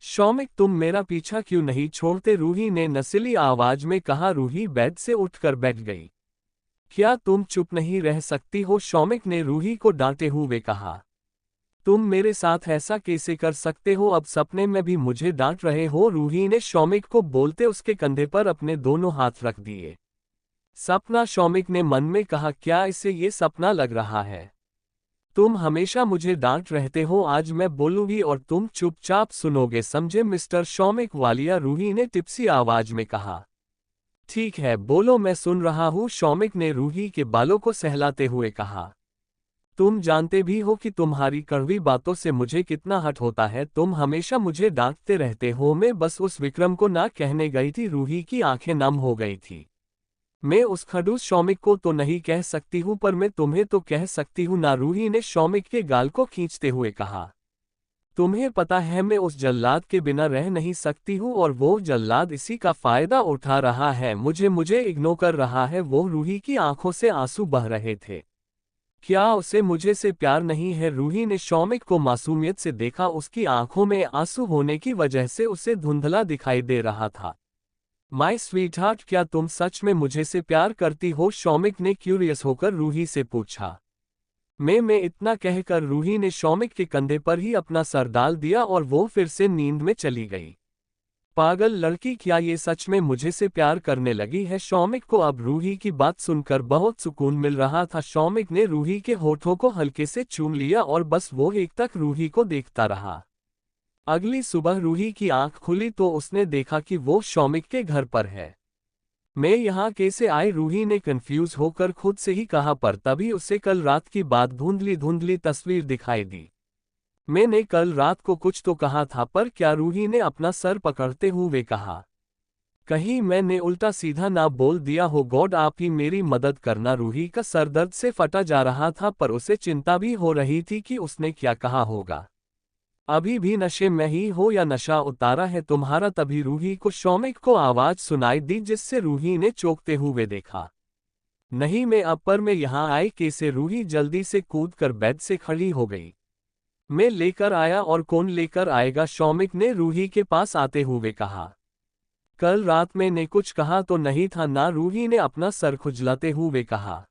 शौमिक, तुम मेरा पीछा क्यों नहीं छोड़ते? रूही ने नसीली आवाज में कहा। रूही बेड से उठकर बैठ गई। क्या तुम चुप नहीं रह सकती हो? शौमिक ने रूही को डांटे हुए कहा। तुम मेरे साथ ऐसा कैसे कर सकते हो? अब सपने में भी मुझे डांट रहे हो? रूही ने शौमिक को बोलते उसके कंधे पर अपने दोनों हाथ रख दिए। सपना? शौमिक ने मन में कहा। क्या इसे ये सपना लग रहा है? तुम हमेशा मुझे डांट रहते हो, आज मैं बोलूंगी और तुम चुपचाप सुनोगे, समझे मिस्टर शौमिक, वालिया रूही ने टिप्सी आवाज में कहा। ठीक है, बोलो, मैं सुन रहा हूँ, शौमिक ने रूही के बालों को सहलाते हुए कहा। तुम जानते भी हो कि तुम्हारी कड़वी बातों से मुझे कितना हर्ट होता है, तुम हमेशा मुझे डांटते रहते हो। मैं बस उस विक्रम को ना कहने गई थी। रूही की आंखें नम हो गई थी। मैं उस खड़ूस शौमिक को तो नहीं कह सकती हूँ, पर मैं तुम्हें तो कह सकती हूँ ना, रूही ने शौमिक के गाल को खींचते हुए कहा। तुम्हें पता है मैं उस जल्लाद के बिना रह नहीं सकती हूँ, और वो जल्लाद इसी का फायदा उठा रहा है, मुझे इग्नोर कर रहा है। वो रूही की आंखों से आंसू बह रहे थे। क्या उसे मुझे से प्यार नहीं है? रूही ने शौमिक को मासूमियत से देखा। उसकी आंखों में आंसू होने की वजह से उसे धुंधला दिखाई दे रहा था। माय स्वीटहार्ट, क्या तुम सच में मुझे से प्यार करती हो? शौमिक ने क्यूरियस होकर रूही से पूछा। मैं इतना कहकर रूही ने शौमिक के कंधे पर ही अपना सर डाल दिया और वो फिर से नींद में चली गई। पागल लड़की, क्या ये सच में मुझे से प्यार करने लगी है? शौमिक को अब रूही की बात सुनकर बहुत सुकून मिल रहा था। शौमिक ने रूही के होठों को हल्के से चूम लिया और बस वो एकटक रूही को देखता रहा। अगली सुबह रूही की आंख खुली तो उसने देखा कि वो शौमिक के घर पर है। मैं यहाँ कैसे आई? रूही ने कंफ्यूज होकर खुद से ही कहा, पर तभी उसे कल रात की बात धुंधली धुंधली तस्वीर दिखाई दी। मैंने कल रात को कुछ तो कहा था, पर क्या? रूही ने अपना सर पकड़ते हुए कहा। कहीं मैंने उल्टा सीधा ना बोल दिया हो? गॉड, आप ही मेरी मदद करना। रूही का सर दर्द से फटा जा रहा था, पर उसे चिंता भी हो रही थी कि उसने क्या कहा होगा। अभी भी नशे में ही हो या नशा उतारा है तुम्हारा? तभी रूही को शौमिक को आवाज सुनाई दी, जिससे रूही ने चौंकते हुए देखा। नहीं, मैं अब पर मैं यहाँ आई कैसे? रूही जल्दी से कूदकर बेड से खड़ी हो गई। मैं लेकर आया। और कौन लेकर आएगा? शौमिक ने रूही के पास आते हुए कहा। कल रात मैंने कुछ कहा तो नहीं था ना? रूही ने अपना सर खुजलाते हुए कहा।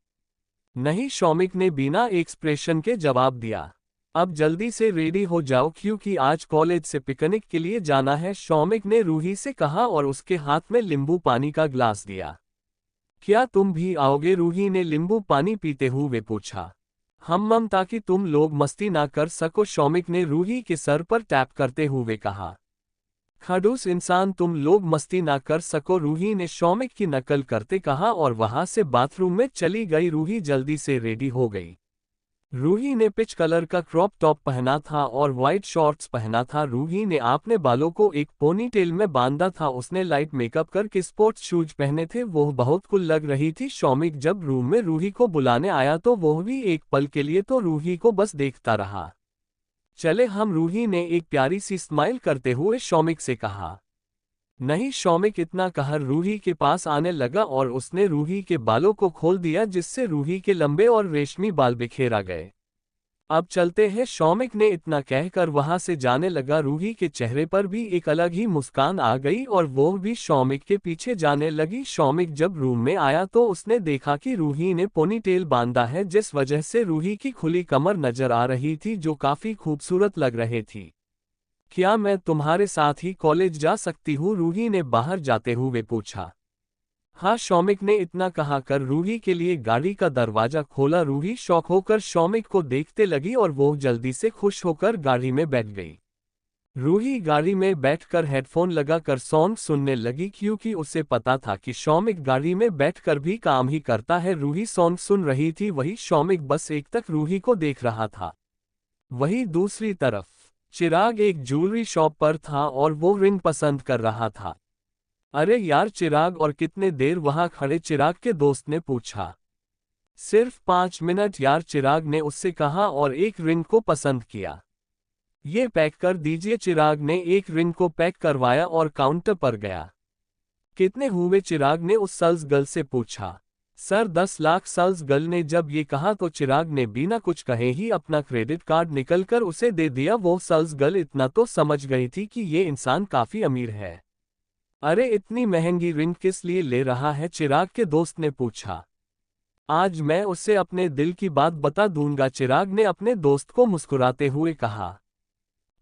नहीं, शौमिक ने बिना एक्सप्रेशन के जवाब दिया। अब जल्दी से रेडी हो जाओ, क्योंकि आज कॉलेज से पिकनिक के लिए जाना है, शौमिक ने रूही से कहा और उसके हाथ में नींबू पानी का ग्लास दिया। क्या तुम भी आओगे? रूही ने नींबू पानी पीते हुए पूछा। हम ताकि तुम लोग मस्ती ना कर सको, शौमिक ने रूही के सर पर टैप करते हुए कहा। खड़ूस इंसान, तुम लोग मस्ती ना कर सको, रूही ने शौमिक की नकल करते कहा और वहां से बाथरूम में चली गई। रूही जल्दी से रेडी हो गई। रूही ने पिच कलर का क्रॉप टॉप पहना था और वाइट शॉर्ट्स पहना था। रूही ने अपने बालों को एक पोनीटेल में बांधा था। उसने लाइट मेकअप करके स्पोर्ट्स शूज पहने थे। वो बहुत कूल लग रही थी। शौमिक जब रूम में रूही को बुलाने आया तो वो भी एक पल के लिए तो रूही को बस देखता रहा। चले हम, रूही ने एक प्यारी सी स्माइल करते हुए शौमिक से कहा। नहीं, शौमिक इतना कहकर रूही के पास आने लगा और उसने रूही के बालों को खोल दिया, जिससे रूही के लंबे और रेशमी बाल बिखेरा गए। अब चलते हैं, शौमिक ने इतना कहकर वहां से जाने लगा। रूही के चेहरे पर भी एक अलग ही मुस्कान आ गई और वो भी शौमिक के पीछे जाने लगी। शौमिक जब रूम में आया तो उसने देखा कि रूही ने पोनीटेल बांधा है, जिस वजह से रूही की खुली कमर नजर आ रही थी, जो काफी खूबसूरत लग रही थी। क्या मैं तुम्हारे साथ ही कॉलेज जा सकती हूँ? रूही ने बाहर जाते हुए पूछा। हाँ, शौमिक ने इतना कहा कर रूही के लिए गाड़ी का दरवाजा खोला। रूही शौक होकर शौमिक को देखते लगी और वो जल्दी से खुश होकर गाड़ी में बैठ गई। रूही गाड़ी में बैठकर हेडफोन लगाकर सॉन्ग सुनने लगी, क्योंकि उसे पता था कि शौमिक गाड़ी में बैठकर भी काम ही करता है। रूही सॉन्ग सुन रही थी, वही शौमिक बस एकटक रूही को देख रहा था। वही दूसरी तरफ चिराग एक ज्वेलरी शॉप पर था और वो रिंग पसंद कर रहा था। अरे यार चिराग, और कितने देर वहां खड़े? चिराग के दोस्त ने पूछा। सिर्फ 5 मिनट यार, चिराग ने उससे कहा और एक रिंग को पसंद किया। ये पैक कर दीजिए। चिराग ने एक रिंग को पैक करवाया और काउंटर पर गया। कितने हुए? चिराग ने उस सेल्स गर्ल से पूछा। सर 10 लाख। सेल्स गर्ल ने जब ये कहा तो चिराग ने बिना कुछ कहे ही अपना क्रेडिट कार्ड निकलकर उसे दे दिया। वो सेल्स गर्ल इतना तो समझ गई थी कि ये इंसान काफी अमीर है। अरे इतनी महंगी रिंग किस लिए ले रहा है? चिराग के दोस्त ने पूछा। आज मैं उसे अपने दिल की बात बता दूंगा, चिराग ने अपने दोस्त को मुस्कुराते हुए कहा।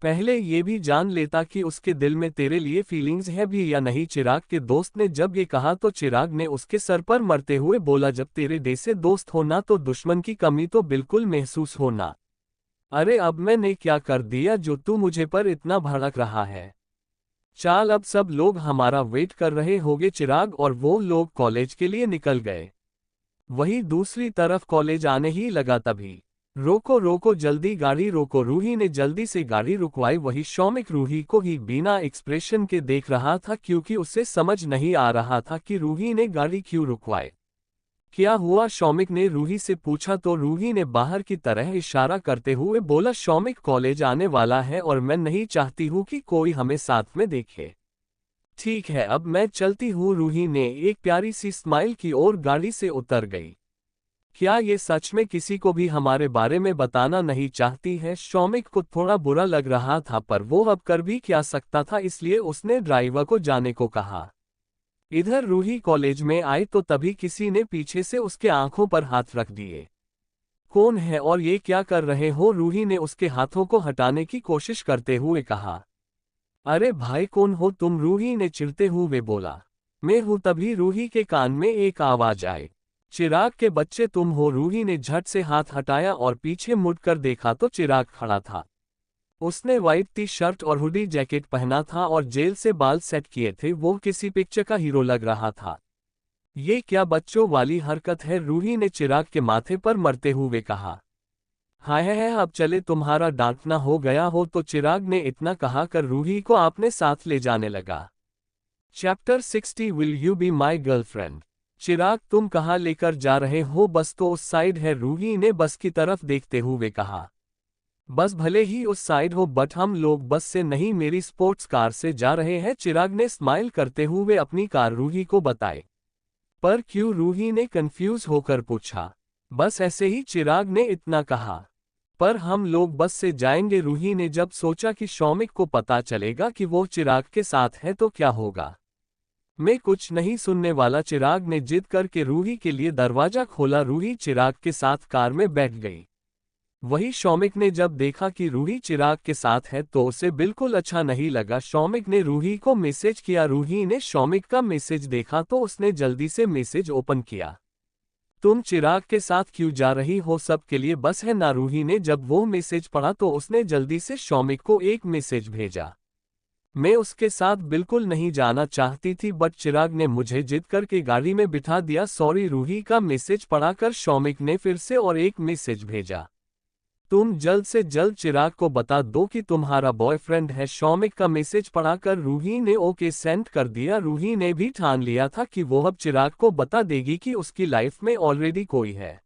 पहले ये भी जान लेता कि उसके दिल में तेरे लिए फीलिंग्स है भी या नहीं। चिराग के दोस्त ने जब ये कहा तो चिराग ने उसके सर पर मरते हुए बोला, जब तेरे जैसे दोस्त होना तो दुश्मन की कमी तो बिल्कुल महसूस होना। अरे अब मैंने क्या कर दिया जो तू मुझे पर इतना भड़क रहा है? चाल, अब सब लोग हमारा वेट कर रहे होंगे। चिराग और वो लोग कॉलेज के लिए निकल गए। वही दूसरी तरफ कॉलेज आने ही लगा तभी, रोको रोको जल्दी गाड़ी रोको। रूही ने जल्दी से गाड़ी रुकवाई। वही शौमिक रूही को ही बिना एक्सप्रेशन के देख रहा था क्योंकि उसे समझ नहीं आ रहा था कि रूही ने गाड़ी क्यों रुकवाई। क्या हुआ? शौमिक ने रूही से पूछा तो रूही ने बाहर की तरह इशारा करते हुए बोला, शौमिक कॉलेज आने वाला है और मैं नहीं चाहती हूँ कि कोई हमें साथ में देखे। ठीक है, अब मैं चलती हूँ। रूही ने एक प्यारी सी स्माइल की और गाड़ी से उतर गई। क्या ये सच में किसी को भी हमारे बारे में बताना नहीं चाहती है? शौमिक को थोड़ा बुरा लग रहा था पर वो अब कर भी क्या सकता था, इसलिए उसने ड्राइवर को जाने को कहा। इधर रूही कॉलेज में आई तो तभी किसी ने पीछे से उसके आंखों पर हाथ रख दिए। कौन है और ये क्या कर रहे हो? रूही ने उसके हाथों को हटाने की कोशिश करते हुए कहा। अरे भाई कौन हो तुम? रूही ने चिढ़ते हुए बोला। मैं हूं। तभी रूही के कान में एक आवाज आई। चिराग के बच्चे तुम हो? रूही ने झट से हाथ हटाया और पीछे मुड़कर देखा तो चिराग खड़ा था। उसने व्हाइट टी शर्ट और हुडी जैकेट पहना था और जेल से बाल सेट किए थे। वो किसी पिक्चर का हीरो लग रहा था। ये क्या बच्चों वाली हरकत है? रूही ने चिराग के माथे पर मरते हुए कहा। हाय है अब चले, तुम्हारा डांटना हो गया हो तो। चिराग ने इतना कहा कर रूही को अपने साथ ले जाने लगा। Chapter 60 will you be my girlfriend? Chirag तुम कहाँ लेकर जा रहे हो? बस तो उस साइड है। रूही ने बस की तरफ देखते हुए कहा। बस भले ही उस साइड हो बट हम लोग बस से नहीं मेरी स्पोर्ट्स कार से जा रहे हैं। चिराग ने स्माइल करते हुए अपनी कार रूही को बताई। पर क्यों? रूही ने कंफ्यूज होकर पूछा। बस ऐसे ही, चिराग ने इतना कहा। पर हम लोग बस से जाएंगे। रूही ने जब सोचा कि शौमिक को पता चलेगा कि वो चिराग के साथ है तो क्या होगा। मैं कुछ नहीं सुनने वाला। चिराग ने जिद करके रूही के लिए दरवाजा खोला। रूही चिराग के साथ कार में बैठ गई। वही शौमिक ने जब देखा कि रूही चिराग के साथ है तो उसे बिल्कुल अच्छा नहीं लगा। शौमिक ने रूही को मैसेज किया। रूही ने शौमिक का मैसेज देखा तो उसने जल्दी से मैसेज ओपन किया। तुम चिराग के साथ क्यों जा रही हो? सबके लिए बस है ना? रूही ने जब वो मैसेज पढ़ा तो उसने जल्दी से शौमिक को एक मैसेज भेजा। मैं उसके साथ बिल्कुल नहीं जाना चाहती थी बट चिराग ने मुझे जिद करके गाड़ी में बिठा दिया। सॉरी। रूही का मैसेज पढ़ाकर शौमिक ने फिर से और एक मैसेज भेजा। तुम जल्द से जल्द चिराग को बता दो कि तुम्हारा बॉयफ्रेंड है। शौमिक का मैसेज पढ़ाकर रूही ने ओके सेंड कर दिया। रूही ने भी ठान लिया था कि वो अब चिराग को बता देगी कि उसकी लाइफ में ऑलरेडी कोई है।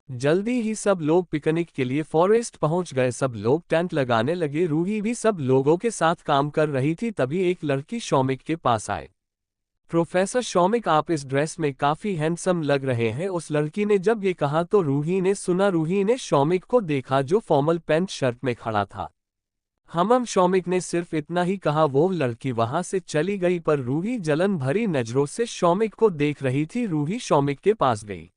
जल्दी ही सब लोग पिकनिक के लिए फॉरेस्ट पहुंच गए। सब लोग टेंट लगाने लगे। रूही भी सब लोगों के साथ काम कर रही थी। तभी एक लड़की शौमिक के पास आए। प्रोफेसर शौमिक, आप इस ड्रेस में काफी हैंडसम लग रहे हैं। उस लड़की ने जब ये कहा तो रूही ने सुना। रूही ने शौमिक को देखा जो फॉर्मल पैंट शर्ट में खड़ा था। शौमिक ने सिर्फ इतना ही कहा। वो लड़की वहां से चली गई पर रूही जलन भरी नजरों से शौमिक को देख रही थी। रूही शौमिक के पास गई।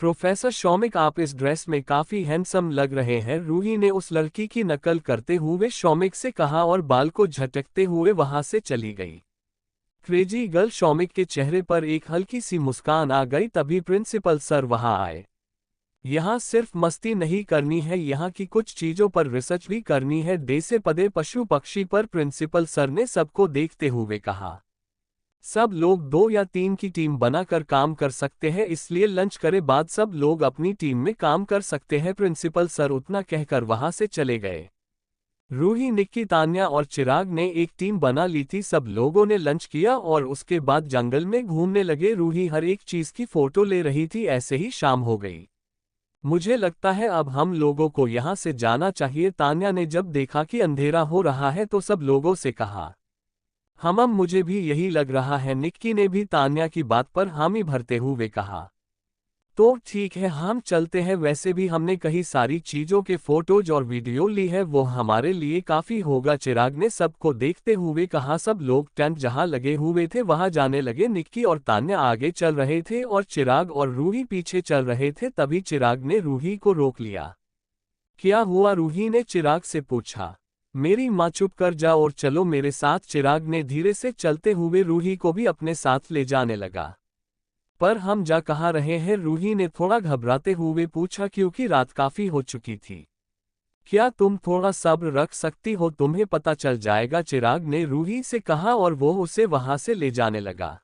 प्रोफेसर शौमिक, आप इस ड्रेस में काफी हैंडसम लग रहे हैं। रूही ने उस लड़की की नकल करते हुए शौमिक से कहा और बाल को झटकते हुए वहां से चली गई। क्रेजी गर्ल शौमिक के चेहरे पर एक हल्की सी मुस्कान आ गई। तभी प्रिंसिपल सर वहां आए। यहाँ सिर्फ मस्ती नहीं करनी है, यहाँ की कुछ चीजों पर रिसर्च भी करनी है। देसे पदे पशु पक्षी पर प्रिंसिपल सर ने सबको देखते हुए कहा। सब लोग 2 या 3 की टीम बनाकर काम कर सकते हैं, इसलिए लंच करे बाद सब लोग अपनी टीम में काम कर सकते हैं। प्रिंसिपल सर उतना कहकर वहां से चले गए। रूही, निक्की, तान्या और चिराग ने एक टीम बना ली थी। सब लोगों ने लंच किया और उसके बाद जंगल में घूमने लगे। रूही हर एक चीज की फोटो ले रही थी। ऐसे ही शाम हो गई। मुझे लगता है अब हम लोगों को यहाँ से जाना चाहिए। तान्या ने जब देखा कि अंधेरा हो रहा है तो सब लोगों से कहा। मुझे भी यही लग रहा है। निक्की ने भी तान्या की बात पर हामी भरते हुए कहा। तो ठीक है, हम चलते हैं। वैसे भी हमने कई सारी चीजों के फोटोज और वीडियो ली है, वो हमारे लिए काफी होगा। चिराग ने सबको देखते हुए कहा। सब लोग टेंट जहां लगे हुए थे वहां जाने लगे। निक्की और तान्या आगे चल रहे थे और चिराग और रूही पीछे चल रहे थे। तभी चिराग ने रूही को रोक लिया। क्या हुआ? रूही ने चिराग से पूछा। मेरी माँ, चुप कर जा और चलो मेरे साथ। चिराग ने धीरे से चलते हुए रूही को भी अपने साथ ले जाने लगा। पर हम जा कहाँ रहे हैं? रूही ने थोड़ा घबराते हुए पूछा क्योंकि रात काफी हो चुकी थी। क्या तुम थोड़ा सब्र रख सकती हो, तुम्हें पता चल जाएगा, चिराग ने रूही से कहा और वो उसे वहां से ले जाने लगा।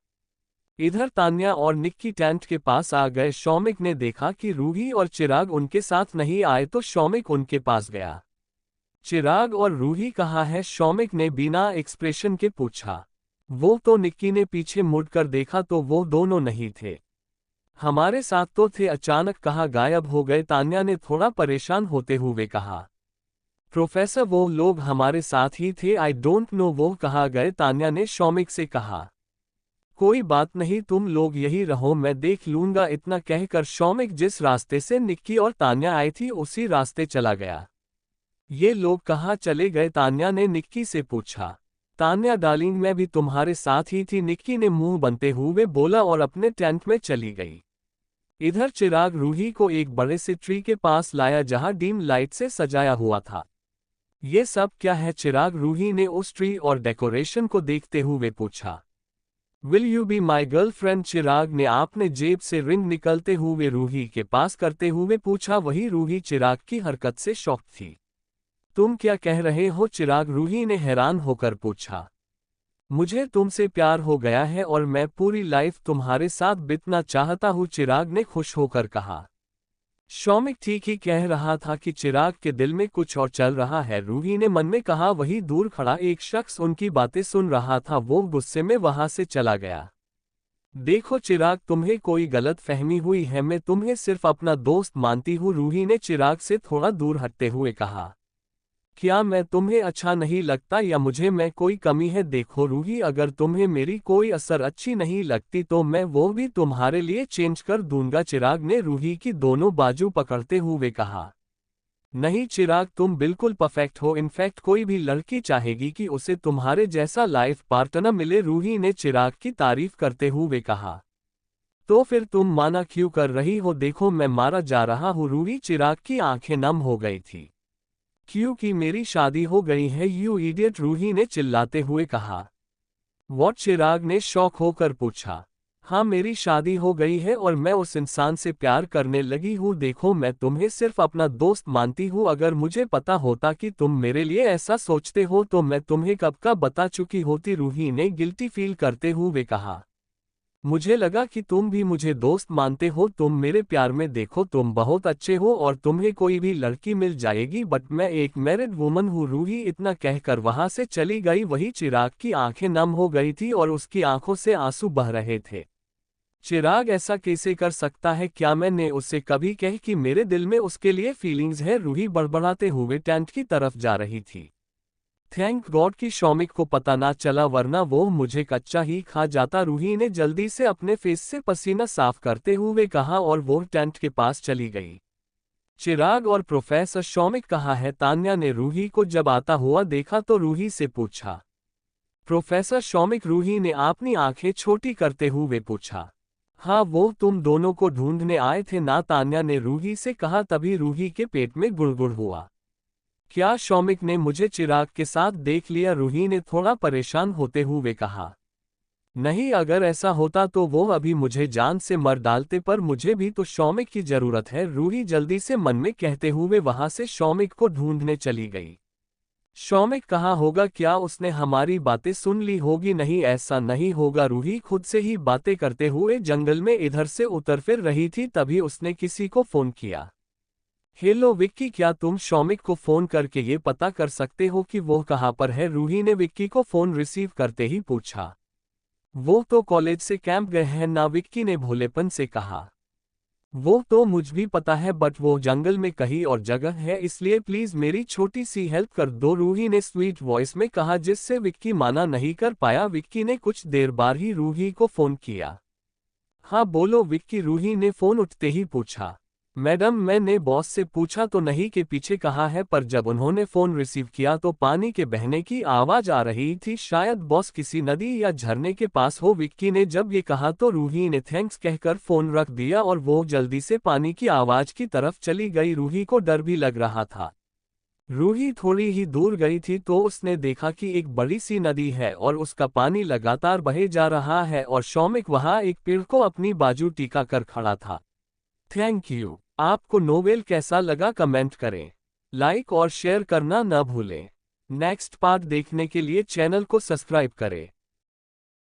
इधर तान्या और निक्की टेंट के पास आ गए। शौमिक ने देखा कि रूही और चिराग उनके साथ नहीं आए तो शौमिक उनके पास गया। चिराग और रूही कहाँ है? शौमिक ने बिना एक्सप्रेशन के पूछा। वो तो निक्की ने पीछे मुड़कर देखा तो वो दोनों नहीं थे। हमारे साथ तो थे, अचानक कहाँ गायब हो गए? तान्या ने थोड़ा परेशान होते हुए कहा। प्रोफेसर वो लोग हमारे साथ ही थे, आई डोंट नो वो कहाँ गए? तान्या ने शौमिक से कहा। कोई बात नहीं, तुम लोग यही रहो, मैं देख लूंगा। इतना कहकर शौमिक जिस रास्ते से निक्की और तान्या आई थी उसी रास्ते चला गया। ये लोग कहाँ चले गए? तान्या ने निक्की से पूछा। तान्या डार्लिंग, मैं भी तुम्हारे साथ ही थी, निक्की ने मुंह बनते हुए बोला और अपने टेंट में चली गई। इधर चिराग रूही को एक बड़े से ट्री के पास लाया जहां डीम लाइट से सजाया हुआ था। ये सब क्या है? चिराग रूही ने उस ट्री और डेकोरेशन को देखते हुए पूछा। Will you be my girlfriend? Chirag ने आपने जेब से रिंग निकलते हुए रूही के पास करते हुए पूछा। वही रूही चिराग की हरकत से शॉक थी। तुम क्या कह रहे हो? चिराग रूही ने हैरान होकर पूछा। मुझे तुमसे प्यार हो गया है और मैं पूरी लाइफ तुम्हारे साथ बिताना चाहता हूँ, चिराग ने खुश होकर कहा। शौमिक ठीक ही कह रहा था कि चिराग के दिल में कुछ और चल रहा है, रूही ने मन में कहा। वही दूर खड़ा एक शख्स उनकी बातें सुन रहा था, वो गुस्से में वहां से चला गया। देखो चिराग, तुम्हें कोई गलत फहमी हुई है, मैं तुम्हें सिर्फ अपना दोस्त मानती हूँ, रूही ने चिराग से थोड़ा दूर हटते हुए कहा। क्या मैं तुम्हें अच्छा नहीं लगता या मुझे में कोई कमी है? देखो रूही, अगर तुम्हें मेरी कोई असर अच्छी नहीं लगती तो मैं वो भी तुम्हारे लिए चेंज कर दूंगा, चिराग ने रूही की दोनों बाजू पकड़ते हुए कहा। नहीं चिराग, तुम बिल्कुल परफेक्ट हो, इनफैक्ट कोई भी लड़की चाहेगी कि उसे तुम्हारे जैसा लाइफ पार्टनर मिले, रूही ने चिराग की तारीफ करते हुए कहा। तो फिर तुम माना क्यों कर रही हो? देखो मैं मारा जा रहा हूँ, रूही, चिराग की आंखें नम हो गई थी। क्योंकि मेरी शादी हो गई है, यू इडियट, रूही ने चिल्लाते हुए कहा। व्हाट? चिराग ने शॉक होकर पूछा। हाँ, मेरी शादी हो गई है और मैं उस इंसान से प्यार करने लगी हूँ। देखो मैं तुम्हें सिर्फ अपना दोस्त मानती हूँ, अगर मुझे पता होता कि तुम मेरे लिए ऐसा सोचते हो तो मैं तुम्हें कब का बता चुकी होती, रूही ने गिल्टी फील करते हुए कहा। मुझे लगा कि तुम भी मुझे दोस्त मानते हो, तुम मेरे प्यार में देखो, तुम बहुत अच्छे हो और तुम्हें कोई भी लड़की मिल जाएगी, बट मैं एक मैरिड वुमन हूँ, रूही इतना कहकर वहां से चली गई। वही चिराग की आंखें नम हो गई थी और उसकी आंखों से आंसू बह रहे थे। चिराग ऐसा कैसे कर सकता है? क्या मैंने उससे कभी कह कि मेरे दिल में उसके लिए फीलिंग्स है? रूही बड़बड़ाते हुए टेंट की तरफ जा रही थी। थैंक गॉड कि शौमिक को पता ना चला, वरना वो मुझे कच्चा ही खा जाता, रूही ने जल्दी से अपने फेस से पसीना साफ करते हुए कहा और वो टेंट के पास चली गई। चिराग और प्रोफेसर शौमिक कहाँ है? तान्या ने रूही को जब आता हुआ देखा तो रूही से पूछा। प्रोफेसर शौमिक, रूही ने अपनी आंखें छोटी करते हुए पूछा। हाँ, वो तुम दोनों को ढूंढने आए थे ना? तान्या ने रूही से कहा। तभी रूही के पेट में गुड़गुड़ हुआ। क्या शौमिक ने मुझे चिराग के साथ देख लिया? रूही ने थोड़ा परेशान होते हुए कहा। नहीं, अगर ऐसा होता तो वो अभी मुझे जान से मर डालते, पर मुझे भी तो शौमिक की जरूरत है, रूही जल्दी से मन में कहते हुए वहां से शौमिक को ढूंढने चली गई। शौमिक कहाँ होगा? क्या उसने हमारी बातें सुन ली होगी? नहीं, ऐसा नहीं होगा, रूही खुद से ही बातें करते हुए जंगल में इधर से उतर फिर रही थी, तभी उसने किसी को फोन किया। हेलो विक्की, क्या तुम शौमिक को फोन करके ये पता कर सकते हो कि वो कहाँ पर है? रूही ने विक्की को फोन रिसीव करते ही पूछा। वो तो कॉलेज से कैंप गए हैं ना, विक्की ने भोलेपन से कहा। वो तो मुझ भी पता है, बट वो जंगल में कहीं और जगह है, इसलिए प्लीज मेरी छोटी सी हेल्प कर दो, रूही ने स्वीट वॉइस में कहा, जिससे विक्की माना नहीं कर पाया। विक्की ने कुछ देर बाद ही रूही को फोन किया। हाँ बोलो विक्की, रूही ने फोन उठते ही पूछा। मैडम, मैंने बॉस से पूछा तो नहीं के पीछे कहाँ है, पर जब उन्होंने फोन रिसीव किया तो पानी के बहने की आवाज आ रही थी, शायद बॉस किसी नदी या झरने के पास हो। विक्की ने जब ये कहा तो रूही ने थैंक्स कहकर फोन रख दिया और वो जल्दी से पानी की आवाज की तरफ चली गई। रूही को डर भी लग रहा था। रूही थोड़ी ही दूर गई थी तो उसने देखा कि एक बड़ी सी नदी है और उसका पानी लगातार बहे जा रहा है और शौमिक वहां एक पेड़ को अपनी बाजू टिका कर खड़ा था। Thank you. आपको नोवेल कैसा लगा? कमेंट करें। लाइक और शेयर करना न भूलें। नेक्स्ट पार्ट देखने के लिए चैनल को सब्सक्राइब करें।